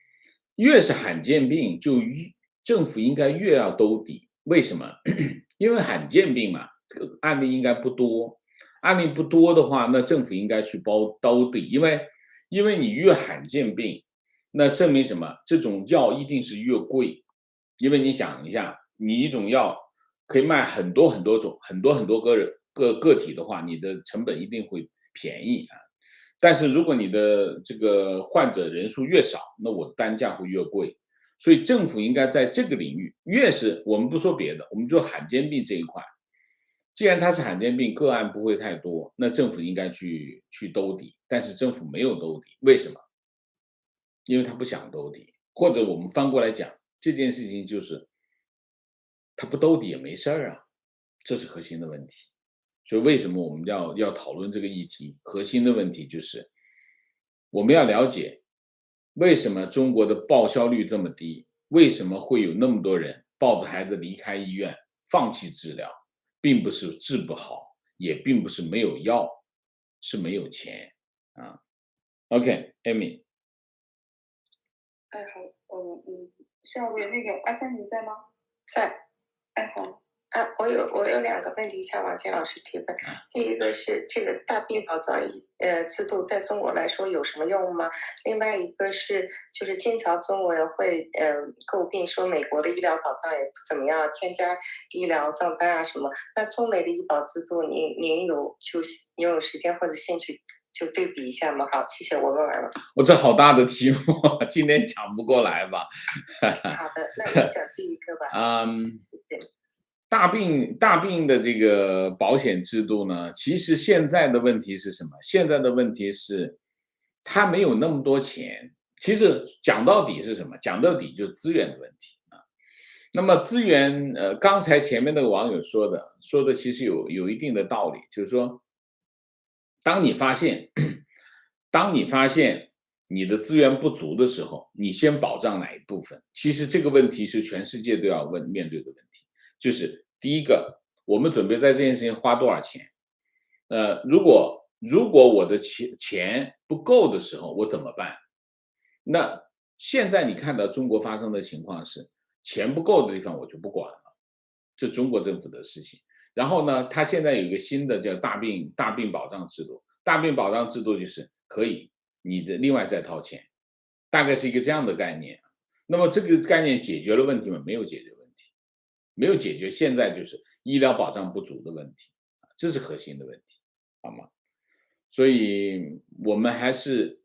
越是罕见病，政府应该越要兜底。为什么？因为罕见病嘛，案例应该不多，案例不多的话，那政府应该去兜底，因为你越罕见病，那证明什么？这种药一定是越贵，因为你想一下，你一种药可以卖很多很多种，很多个体的话，你的成本一定会便宜啊。但是如果你的这个患者人数越少，那我的单价会越贵。所以政府应该在这个领域，越是我们不说别的，我们就罕见病这一块，既然它是罕见病，个案不会太多，那政府应该去兜底。但是政府没有兜底，为什么？因为他不想兜底，或者我们翻过来讲，这件事情就是他不兜底也没事儿啊，这是核心的问题。所以为什么我们要讨论这个议题？核心的问题就是我们要了解为什么中国的报销率这么低，为什么会有那么多人抱着孩子离开医院放弃治疗，并不是治不好，也并不是没有药，是没有钱啊。OK， Amy。哎，好，下位那个阿三你在吗？在。哎，好。我有2个问题向王健老师提问。第一个是这个大病保障制度在中国来说有什么用吗？另外一个是就是经常中国人会诟病说美国的医疗保障也不怎么样，添加医疗账单啊什么。那中美的医保制度您有时间或者兴趣就对比一下吗？好，谢谢，我问完了。我这好大的题目，今天讲不过来吧？好的，那你讲第一个吧。大病的这个保险制度呢，其实现在的问题是什么？现在的问题是，它没有那么多钱。其实讲到底是什么？讲到底就是资源的问题啊。那么资源，刚才前面那个网友说的其实有一定的道理，就是说，当你发现你的资源不足的时候，你先保障哪一部分？其实这个问题是全世界都要面对的问题。就是第一个，我们准备在这件事情花多少钱？如果我的钱不够的时候，我怎么办？那现在你看到中国发生的情况是，钱不够的地方我就不管了，这中国政府的事情。然后呢，它现在有一个新的叫大病保障制度，大病保障制度就是可以你的另外再掏钱，大概是一个这样的概念。那么这个概念解决了问题吗？没有解决。没有解决现在就是医疗保障不足的问题，这是核心的问题，好吗？所以我们还是，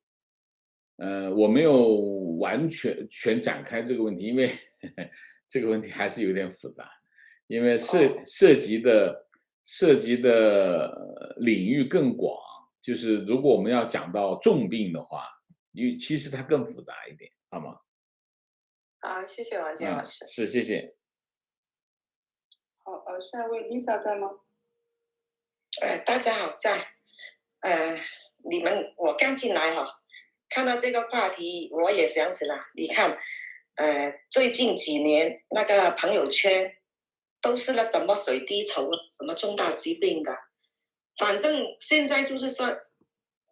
我没有完全展开这个问题，因为这个问题还是有点复杂，因为涉及的领域更广，就是如果我们要讲到重病的话，因为其实它更复杂一点，好吗？好，谢谢王健老师。是，谢谢。好，下一位 Lisa 在吗？大家好，在。我刚进来哈，看到这个话题，我也想起了。你看，最近几年那个朋友圈都是那什么水滴筹、什么重大疾病的，反正现在就是说，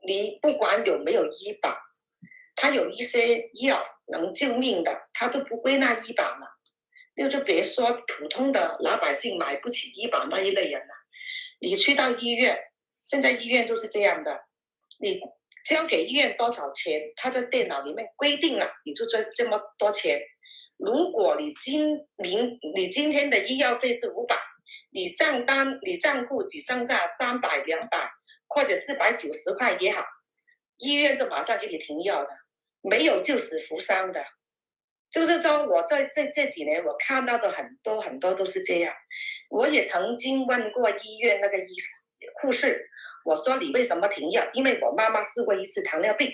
你不管有没有医保，他有一些药能救命的，他都不归纳医保了。就别说普通的老百姓买不起医保那一类人了，你去到医院，现在医院就是这样的，你交给医院多少钱，他在电脑里面规定了，你就赚这么多钱。如果你今天的医药费是500，你账单你账户只剩下300、200或者490块也好，医院就马上给你停药的，没有救死扶伤的。就是说我在这几年我看到的很多都是这样。我也曾经问过医院那个护士，我说你为什么停药？因为我妈妈试过一次糖尿病，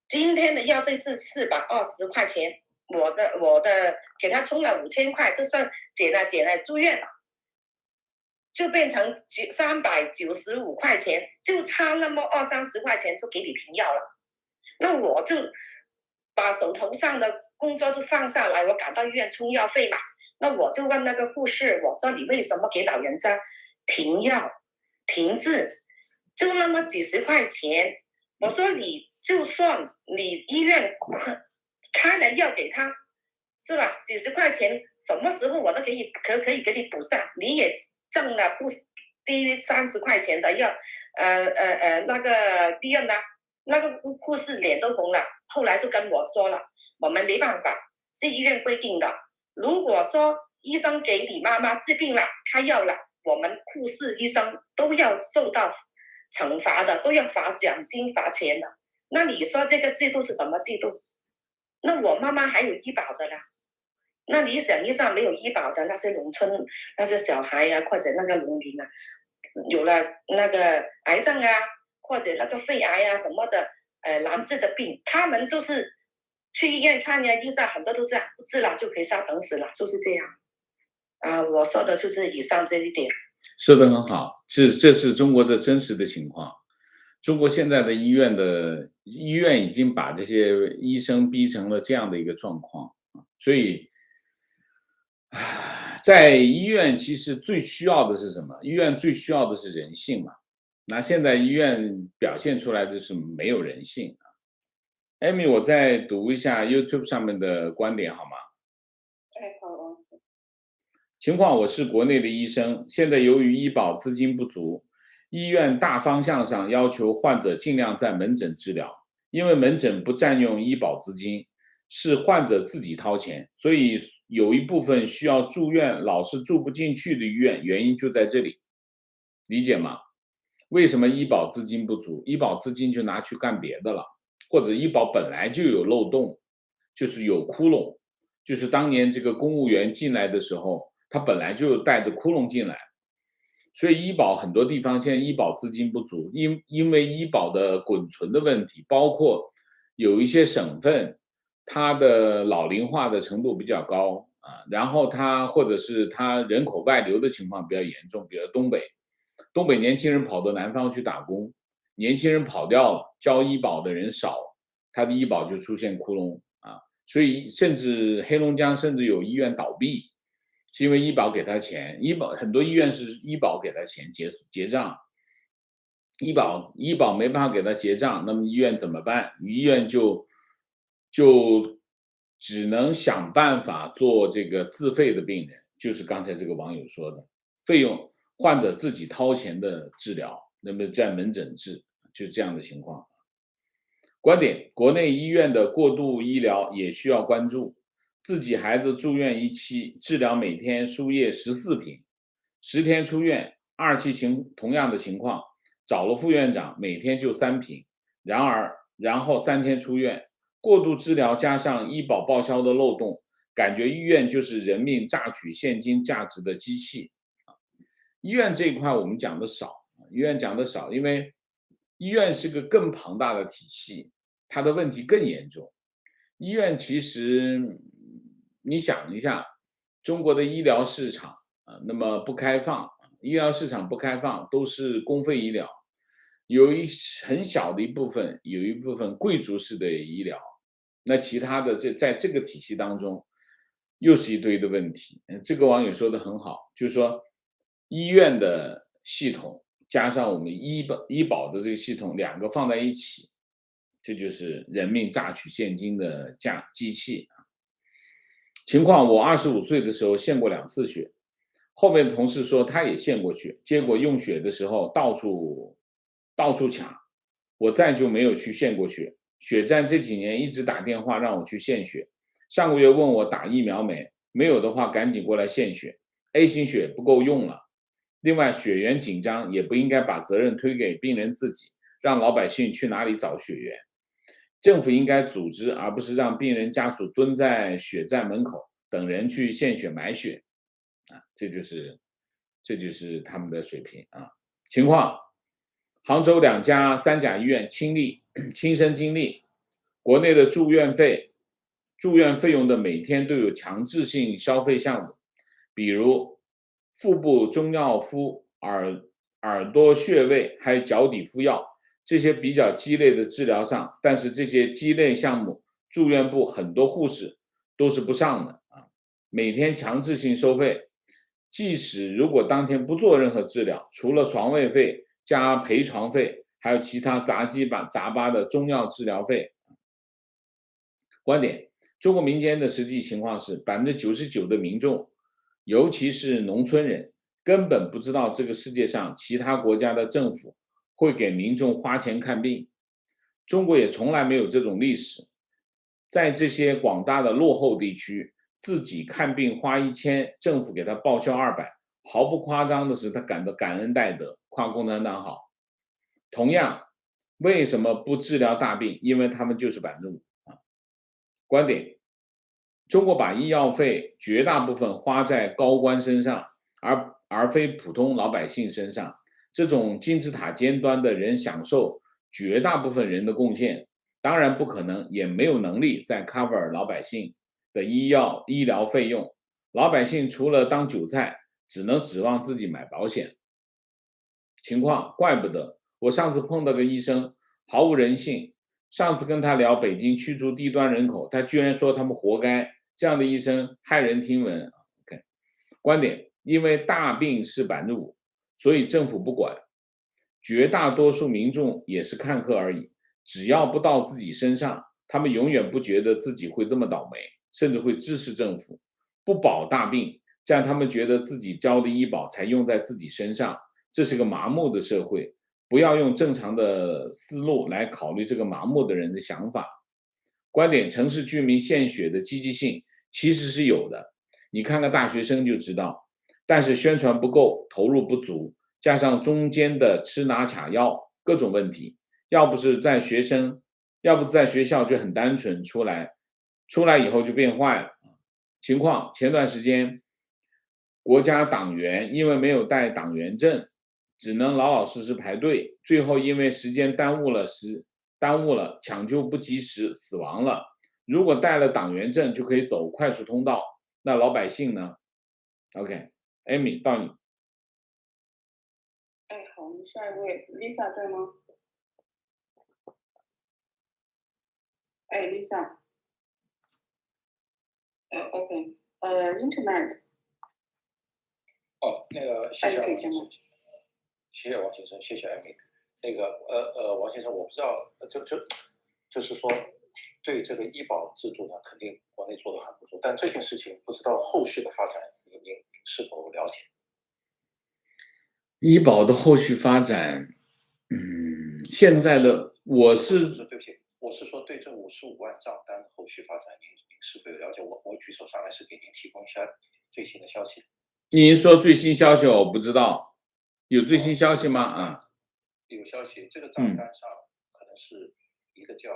今天的药费是420块钱，我的给她充了5000块，就算减了住院了，就变成395块钱，就差那么20-30块钱就给你停药了。那我就把手头上的工作就放下来，我赶到医院充药费嘛。那我就问那个护士，我说你为什么给老人家停药停治，就那么几十块钱？我说你就算你医院开了药给他，是吧？几十块钱，什么时候我都可以给你补上，你也挣了不低于30块钱的药。那个医院呢，那个护士脸都红了，后来就跟我说了，我们没办法，是医院规定的。如果说医生给你妈妈治病了，开药了，我们护士医生都要受到惩罚的，都要罚奖金罚钱的。那你说这个制度是什么制度？那我妈妈还有医保的啦。那你想一下，没有医保的那些农村那些小孩啊，或者那个农民啊，有了那个癌症啊，或者那个肺癌啊什么的，难治的病，他们就是去医院看呀，医生很多都是不治了就可以稍等死了，就是这样。我说的就是以上这一点。说得很好，这是中国的真实的情况。中国现在的医院已经把这些医生逼成了这样的一个状况，所以在医院其实最需要的是什么？医院最需要的是人性嘛。那现在医院表现出来的是没有人性。Amy， 我再读一下 YouTube 上面的观点好吗？好。情况，我是国内的医生，现在由于医保资金不足，医院大方向上要求患者尽量在门诊治疗，因为门诊不占用医保资金，是患者自己掏钱，所以有一部分需要住院老是住不进去的医院，原因就在这里，理解吗？为什么医保资金不足？医保资金就拿去干别的了，或者医保本来就有漏洞，就是有窟窿，就是当年这个公务员进来的时候，他本来就带着窟窿进来，所以医保很多地方现在医保资金不足，因为医保的滚存的问题，包括有一些省份它的老龄化的程度比较高然后它或者是它人口外流的情况比较严重，比如东北年轻人跑到南方去打工，年轻人跑掉了，交医保的人少，他的医保就出现窟窿所以甚至黑龙江甚至有医院倒闭，是因为医保给他钱，很多医院是医保给他钱结账，医保没办法给他结账，那么医院怎么办？医院就只能想办法做这个自费的病人，就是刚才这个网友说的，费用患者自己掏钱的治疗，那么在门诊治，就这样的情况。观点，国内医院的过度医疗也需要关注。自己孩子住院1期，治疗每天输液14瓶，10天出院，2期同样的情况，找了副院长，每天就3瓶，然后3天出院，过度治疗加上医保报销的漏洞，感觉医院就是人命榨取现金价值的机器。医院这一块我们讲的少，因为医院是个更庞大的体系，它的问题更严重。医院其实你想一下，中国的医疗市场那么不开放，医疗市场不开放都是公费医疗，有很小的一部分，有一部分贵族式的医疗，那其他的在这个体系当中又是一堆的问题。这个网友说的很好，就是说医院的系统加上我们医保的这个系统两个放在一起，这就是人命榨取现金的机器。情况，我25岁的时候献过2次血，后面的同事说他也献过血，结果用血的时候到处抢，我再就没有去献过血。血站这几年一直打电话让我去献血，上个月问我打疫苗没有的话赶紧过来献血， A 型血不够用了。另外，血源紧张也不应该把责任推给病人自己，让老百姓去哪里找血源。政府应该组织，而不是让病人家属蹲在血站门口等人去献血买血。这就是他们的水平啊。情况，杭州2家3甲医院亲身经历，国内的住院费用的每天都有强制性消费项目，比如腹部中药敷、耳朵穴位，还有脚底敷药，这些比较鸡肋的治疗上，但是这些鸡肋项目，住院部很多护士都是不上的啊，每天强制性收费。即使如果当天不做任何治疗，除了床位费加陪床费，还有其他杂八的中药治疗费。观点：中国民间的实际情况是，99%的民众，尤其是农村人，根本不知道这个世界上其他国家的政府会给民众花钱看病。中国也从来没有这种历史。在这些广大的落后地区，自己看病花1000，政府给他报销200，毫不夸张的是，他感到感恩戴德，夸共产党好。同样，为什么不治疗大病？因为他们就是5%啊。观点：中国把医药费绝大部分花在高官身上，而非普通老百姓身上。这种金字塔尖端的人享受绝大部分人的贡献，当然不可能，也没有能力再 cover 老百姓的医疗费用。老百姓除了当韭菜，只能指望自己买保险。情况，怪不得我上次碰到个医生毫无人性，上次跟他聊北京驱逐低端人口，他居然说他们活该，这样的医生骇人听闻。OK， 观点：因为大病是5%，所以政府不管，绝大多数民众也是看客而已，只要不到自己身上，他们永远不觉得自己会这么倒霉，甚至会支持政府不保大病，这样他们觉得自己交的医保才用在自己身上。这是个麻木的社会，不要用正常的思路来考虑这个麻木的人的想法。观点：城市居民献血的积极性其实是有的，你看看大学生就知道，但是宣传不够，投入不足，加上中间的吃拿卡要各种问题，要不在学校就很单纯，出来以后就变坏了。情况：前段时间国家党员因为没有带党员证，只能老老实实排队，最后因为时间耽误了，抢救不及时死亡了。如果带了党员证就可以走快速通道，那老百姓呢？ OK， Amy 到你。好，我们下一位 Lisa 在吗？Lisa。OK， Internet。那个谢谢王先生，谢谢王先生，谢谢艾米。那个王先生，我不知道，就是说，对这个医保制度呢，肯定国内做得很不错，但这件事情不知道后续的发展，您是否了解？医保的后续发展，现在的对不起，我是说对这55万账单的后续发展，您是否有了解？我举手上来是给您提供一下最新的消息。您说最新消息我不知道，有最新消息吗？有消息，这个账单上可能是一个叫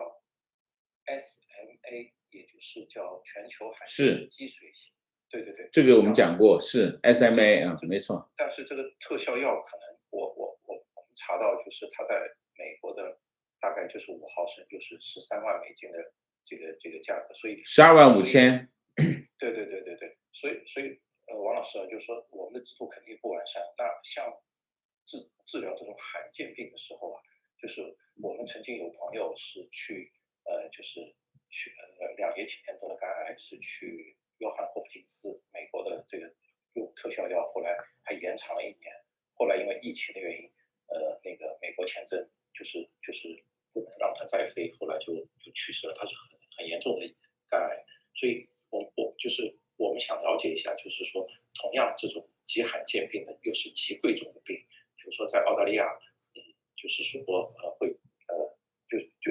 SMA， 也就是叫全球罕见积水型。对，这个我们讲过，是 SMA 没错。但是这个特效药可能我们查到，就是它在美国的大概就是5毫升，就是13万美金的这个价格，所以12万5千。对，所以王老师啊，就是说我们的制度肯定不完善。那像治疗这种罕见病的时候啊，就是我们曾经有朋友是去就是去2年前得了肝癌，是去约翰霍普金斯美国的这个用特效药，后来还延长了1年，后来因为疫情的原因，那个美国签证就是不能让他再飞，后来就去世了。他是很严重的肝癌，所以我们想了解一下，就是说同样这种极罕见病的又是极贵重的病，比如说在澳大利亚，就是说会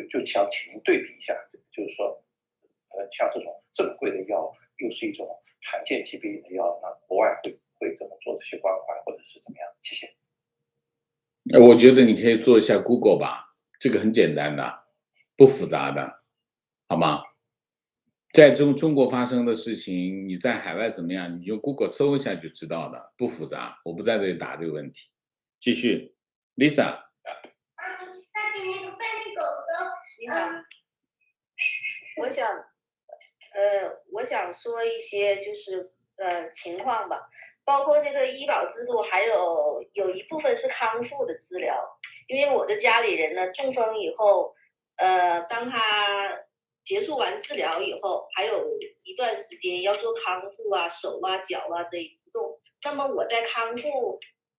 就想请您对比一下，就是说像这么贵的药，又是一种罕见疾病的药，那国外会会怎么做这些关怀，或者是怎么样？谢谢。我觉得你可以做一下 Google 吧，这个很简单的，不复杂的，好吗？在中国发生的事情，你在海外怎么样？你用 Google 搜一下就知道的，不复杂。我不在这里答这个问题。继续 ，Lisa。你好，我想说一些就是情况吧，包括这个医保制度，还有一部分是康复的治疗，因为我的家里人呢中风以后，当他结束完治疗以后，还有一段时间要做康复啊，手啊脚啊的移动。那么我在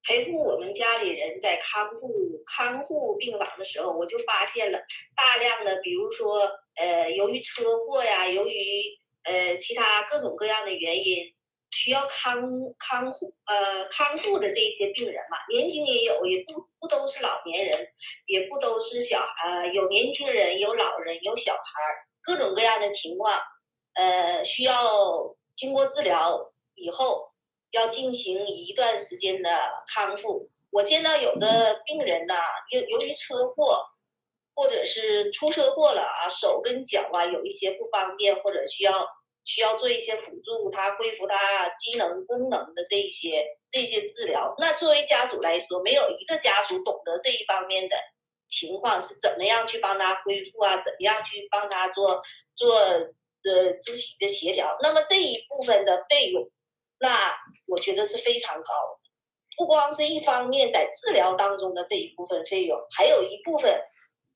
陪护我们家里人在康复病房的时候，我就发现了大量的，比如说由于车祸呀，由于其他各种各样的原因，需要康复的这些病人嘛，年轻也有，也不都是老年人，也不都是有年轻人，有老人，有小孩，各种各样的情况，需要经过治疗以后。要进行一段时间的康复。我见到有的病人呢，由于车祸或者是出车祸了啊，手跟脚啊有一些不方便，或者需要做一些辅助他恢复他机能功能的这些治疗。那作为家属来说，没有一个家属懂得这一方面的情况是怎么样去帮他恢复啊，怎么样去帮他做肢体的协调。那么这一部分的费用，那我觉得是非常高的，不光是一方面在治疗当中的这一部分费用，还有一部分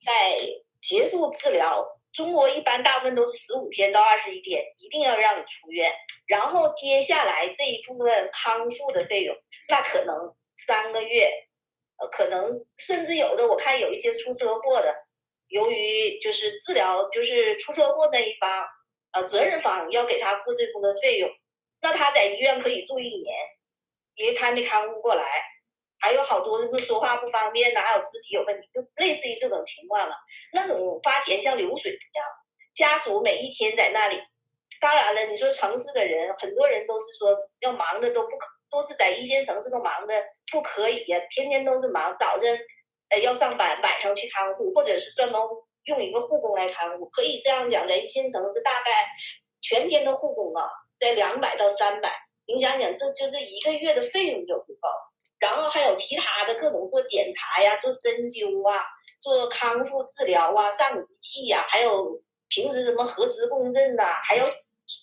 在结束治疗。中国一般大部分都是15天到21天，一定要让你出院，然后接下来这一部分康复的费用，那可能3个月，可能甚至有的我看有一些出车祸的，由于就是治疗就是出车祸那一方，责任方要给他付这部分费用。那他在医院可以住1年，因为他没康复过来，还有好多就是说话不方便呐，还有肢体有问题，就类似于这种情况了。那种花钱像流水一样，家属每一天在那里。当然了，你说城市的人，很多人都是说要忙的都是在1线城市都忙的不可以呀，天天都是忙，早晨要上班，晚上去看护，或者是专门用一个护工来看护。可以这样讲，在1线城市大概全天的护工啊。在200到300，你想想，这就是1个月的费用就不高。然后还有其他的各种做检查呀、做针灸啊、做康复治疗啊、上仪器呀，还有平时什么核磁共振呐，还要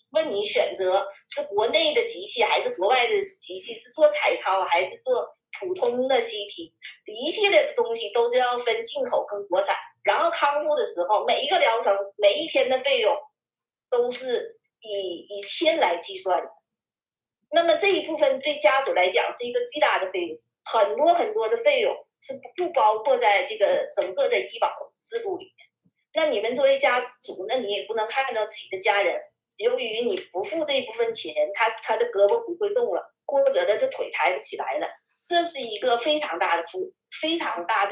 问你选择是国内的机器还是国外的机器，是做彩超还是做普通的 CT， 一系列的东西都是要分进口跟国产。然后康复的时候，每一个疗程每一天的费用都是以千来计算的。那么这一部分对家属来讲是一个巨大的费用，很多很多的费用是不包括在这个整个的医保制度里面。那你们作为家属，那你也不能看到自己的家人，由于你不付这一部分钱，他的胳膊不会动了，或者他的腿抬不起来了，这是一个非常大的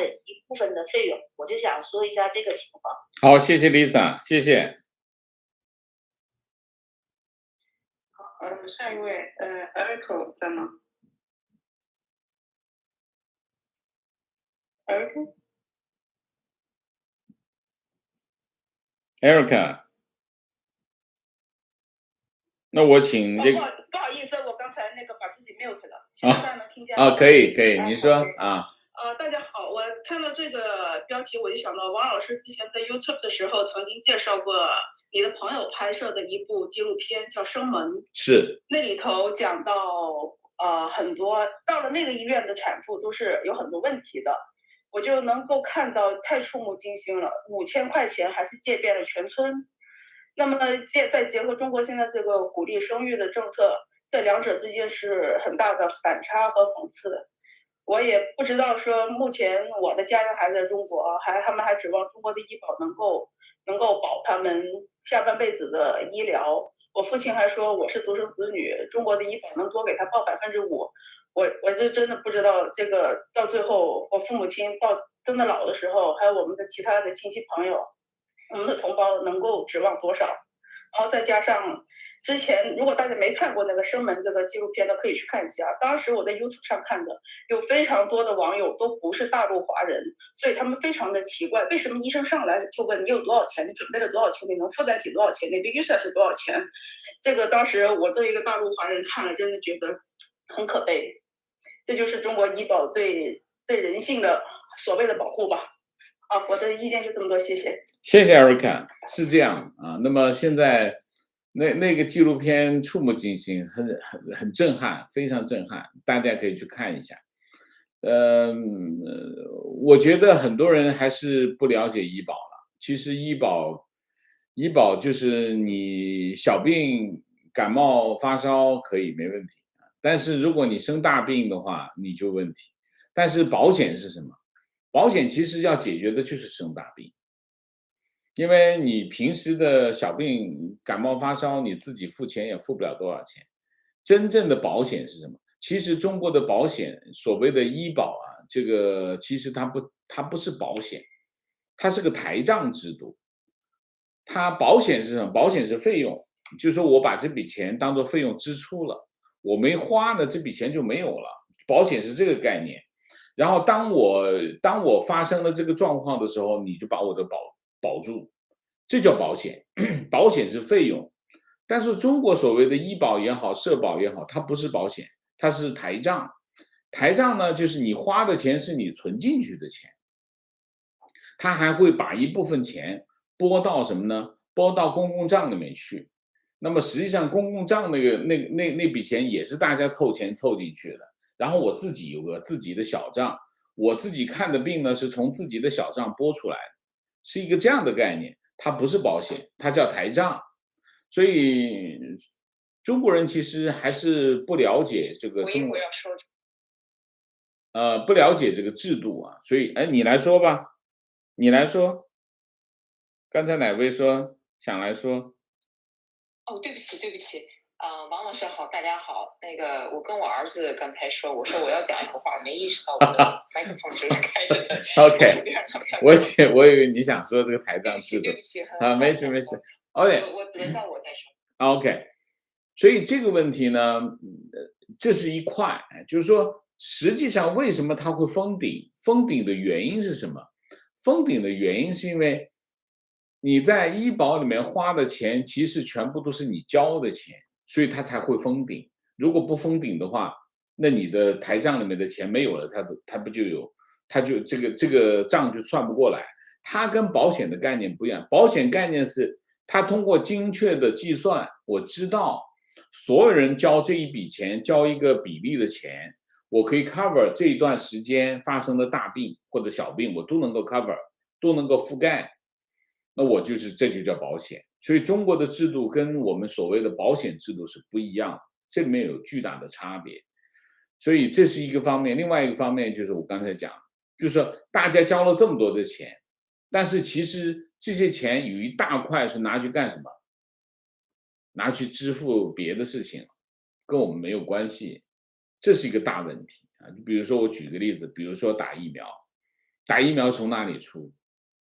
一部分的费用。我就想说一下这个情况。好，谢谢 Lisa， 谢谢。下一位Eric 在吗？Erica， 那我请这个不好意思，我刚才那个把自己 mute 了，现在大家能听见吗？可以，你说啊。大家好，我看到这个标题，我就想到王老师之前在 YouTube 的时候曾经介绍过你的朋友拍摄的一部纪录片，叫《生门》。是。那里头讲到很多到了那个医院的产妇都是有很多问题的，我就能够看到太触目惊心了，5000块钱还是借遍了全村。那么再结合中国现在这个鼓励生育的政策，这两者之间是很大的反差和讽刺的。我也不知道说目前我的家人还在中国，他们还指望中国的医保能够保他们下半辈子的医疗。我父亲还说我是独生子女，中国的医保能多给他报5%。我这真的不知道这个到最后我父母亲到真的老的时候，还有我们的其他的亲戚朋友，我们的同胞能够指望多少？然后再加上之前如果大家没看过那个生门这个纪录片的，可以去看一下。当时我在 YouTube 上看的，有非常多的网友都不是大陆华人，所以他们非常的奇怪，为什么医生上来就问你有多少钱，你准备了多少钱，你能负担起多少钱，你的预算是多少钱？这个当时我作为一个大陆华人看了，真的觉得很可悲。这就是中国医保对人性的所谓的保护吧。啊，我的意见就这么多，谢谢。谢谢 Erica， 是这样啊。那么现在那个纪录片触目惊心，很震撼，非常震撼，大家可以去看一下。我觉得很多人还是不了解医保了。其实医保就是你小病感冒发烧可以没问题，但是如果你生大病的话，你就问题。但是保险是什么？保险其实要解决的就是生大病，因为你平时的小病感冒发烧，你自己付钱也付不了多少钱。真正的保险是什么？其实中国的保险，所谓的医保啊，这个其实它不是保险，它是个台账制度。它保险是什么？保险是费用，就是说我把这笔钱当做费用支出了，我没花呢，这笔钱就没有了。保险是这个概念。然后当我发生了这个状况的时候，你就把我的保住，这叫保险。保险是费用，但是中国所谓的医保也好，社保也好，它不是保险，它是台账。台账呢，就是你花的钱是你存进去的钱，它还会把一部分钱拨到什么呢？拨到公共账里面去。那么实际上公共账那笔钱也是大家凑钱凑进去的。然后我自己有个自己的小账，我自己看的病呢是从自己的小账拨出来的，是一个这样的概念，它不是保险，它叫台账。所以中国人其实还是不了解这个不了解这个制度啊。所以你来说吧，你来说，刚才哪位说想来说？哦，对不起。王老师好，大家好。那个，我跟我儿子刚才说，我说我要讲一会儿话，没意识到我的麦克风是开着的。OK， 我以为你想说这个台账制度。对不起，没事。OK， 轮到我再说。OK， 所以这个问题呢，这是一块，就是说，实际上为什么它会封顶？封顶的原因是什么？封顶的原因是因为你在医保里面花的钱，其实全部都是你交的钱。所以它才会封顶。如果不封顶的话，那你的台账里面的钱没有了，它不就有，它就这个账就算不过来。它跟保险的概念不一样，保险概念是它通过精确的计算，我知道所有人交这一笔钱，交一个比例的钱，我可以 cover 这一段时间发生的大病或者小病，我都能够 cover， 都能够覆盖。那这就叫保险。所以中国的制度跟我们所谓的保险制度是不一样的，这里面有巨大的差别。所以这是一个方面，另外一个方面就是我刚才讲，就是说大家交了这么多的钱，但是其实这些钱有一大块是拿去干什么？拿去支付别的事情，跟我们没有关系，这是一个大问题啊。比如说我举个例子，比如说打疫苗从哪里出？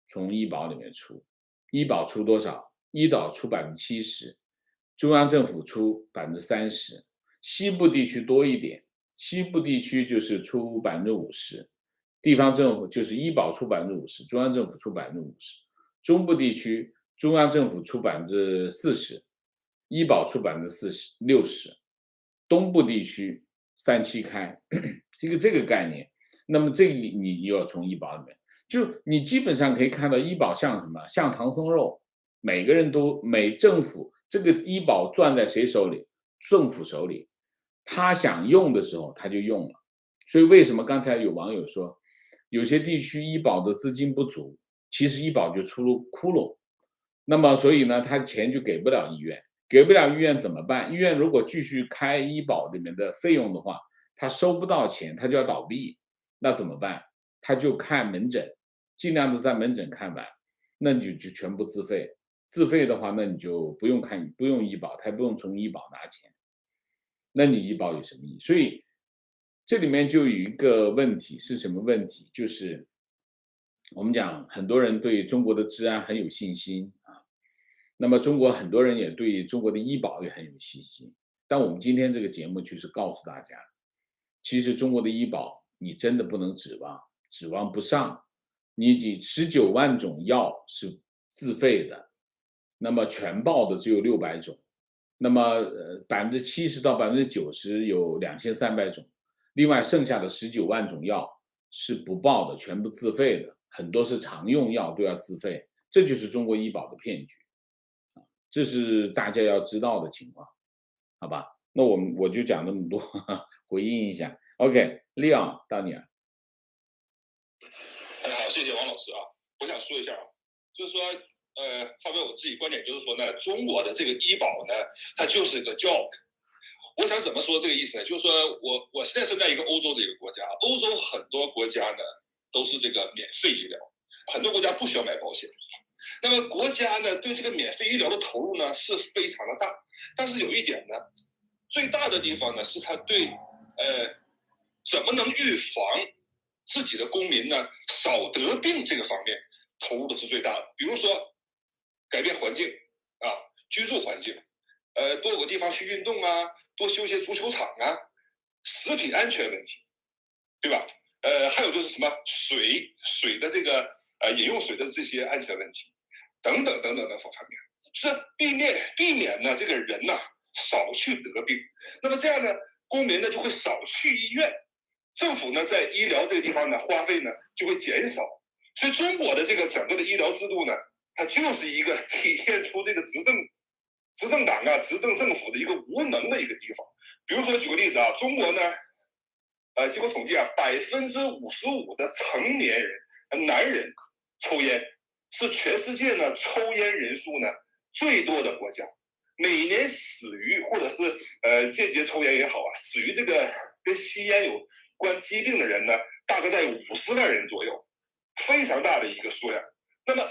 从医保里面出。医保出多少？医保出70%，中央政府出30%，西部地区多一点，西部地区就是出50%，地方政府就是医保出50%，中央政府出50%，中部地区中央政府出40%，医保出60%，东部地区3七开，这个概念。那么这里你又要从医保里面，就你基本上可以看到医保像什么？像唐僧肉。每个人政府这个医保攥在谁手里？政府手里，他想用的时候他就用了。所以为什么刚才有网友说，有些地区医保的资金不足，其实医保就出了窟窿。那么所以呢，他钱就给不了医院，给不了医院怎么办？医院如果继续开医保里面的费用的话，他收不到钱，他就要倒闭。那怎么办？他就看门诊，尽量的在门诊看完，那你就全部自费。自费的话，那你就不用医保，他也不用从医保拿钱，那你医保有什么意义？所以这里面就有一个问题，是什么问题？就是我们讲很多人对中国的治安很有信心啊，那么中国很多人也对中国的医保也很有信心，但我们今天这个节目就是告诉大家，其实中国的医保你真的不能指望不上。你19万种药是自费的，那么全报的只有600种，那么70%到90%有2300种，另外剩下的19万种药是不报的，全部自费的，很多是常用药都要自费，这就是中国医保的骗局，这是大家要知道的情况，好吧？那我就讲那么多，回应一下。OK， Leon 到你了。好，谢谢王老师啊。我想说一下啊，就是说，发表我自己观点，就是说呢，中国的这个医保呢，它就是个 joke。我想怎么说这个意思呢？就是说我现在是在一个欧洲的一个国家，欧洲很多国家呢都是这个免费医疗，很多国家不需要买保险。那么国家呢对这个免费医疗的投入呢是非常的大，但是有一点呢，最大的地方呢是它对怎么能预防自己的公民呢少得病这个方面投入的是最大的。比如说改变环境啊，居住环境，多有个地方去运动啊，多修些足球场啊，食品安全问题，对吧？还有就是什么水的这个饮用水的这些安全问题，等等等等的方面，就是避免呢这个人呢少去得病。那么这样呢，公民呢就会少去医院，政府呢在医疗这个地方呢花费呢就会减少。所以中国的这个整个的医疗制度呢，它就是一个体现出这个执政党啊、执政政府的一个无能的一个地方。比如说举个例子啊，中国呢，经过统计啊，55%的成年人男人抽烟，是全世界呢抽烟人数呢最多的国家。每年死于或者是间接抽烟也好啊，死于这个跟吸烟有关疾病的人呢，大概在50万人左右，非常大的一个数量。那么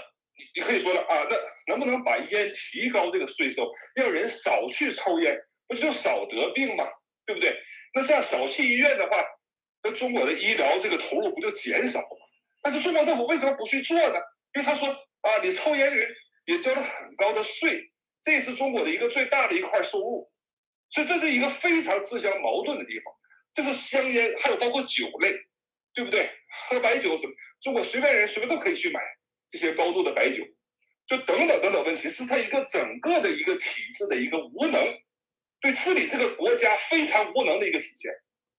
你可以说了啊，那能不能把烟提高这个税收，让人少去抽烟，不就少得病吗？对不对？那这样少去医院的话，那中国的医疗这个投入不就减少了吗？但是中国政府为什么不去做呢？因为他说啊，你抽烟人也交了很高的税，这也是中国的一个最大的一块收入，所以这是一个非常自相矛盾的地方。这是香烟，还有包括酒类，对不对？喝白酒，中国随便人随便都可以去买这些高度的白酒，就等等等等问题，是它一个整个的一个体制的一个无能，对治理这个国家非常无能的一个体现。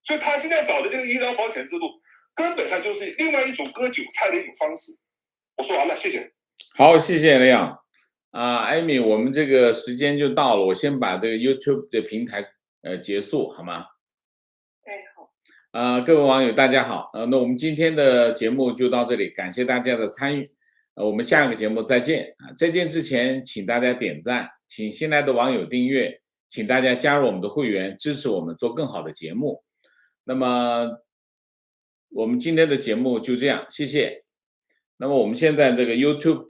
所以他现在搞的这个医疗保险制度，根本上就是另外一种割韭菜的一种方式。我说完了，谢谢。好，谢谢亮啊，艾米，我们这个时间就到了，我先把这个 YouTube 的平台结束，好吗？好。各位网友大家好，那我们今天的节目就到这里，感谢大家的参与，我们下个节目再见啊！再见之前，请大家点赞，请新来的网友订阅，请大家加入我们的会员，支持我们做更好的节目。那么我们今天的节目就这样，谢谢。那么我们现在这个 YouTube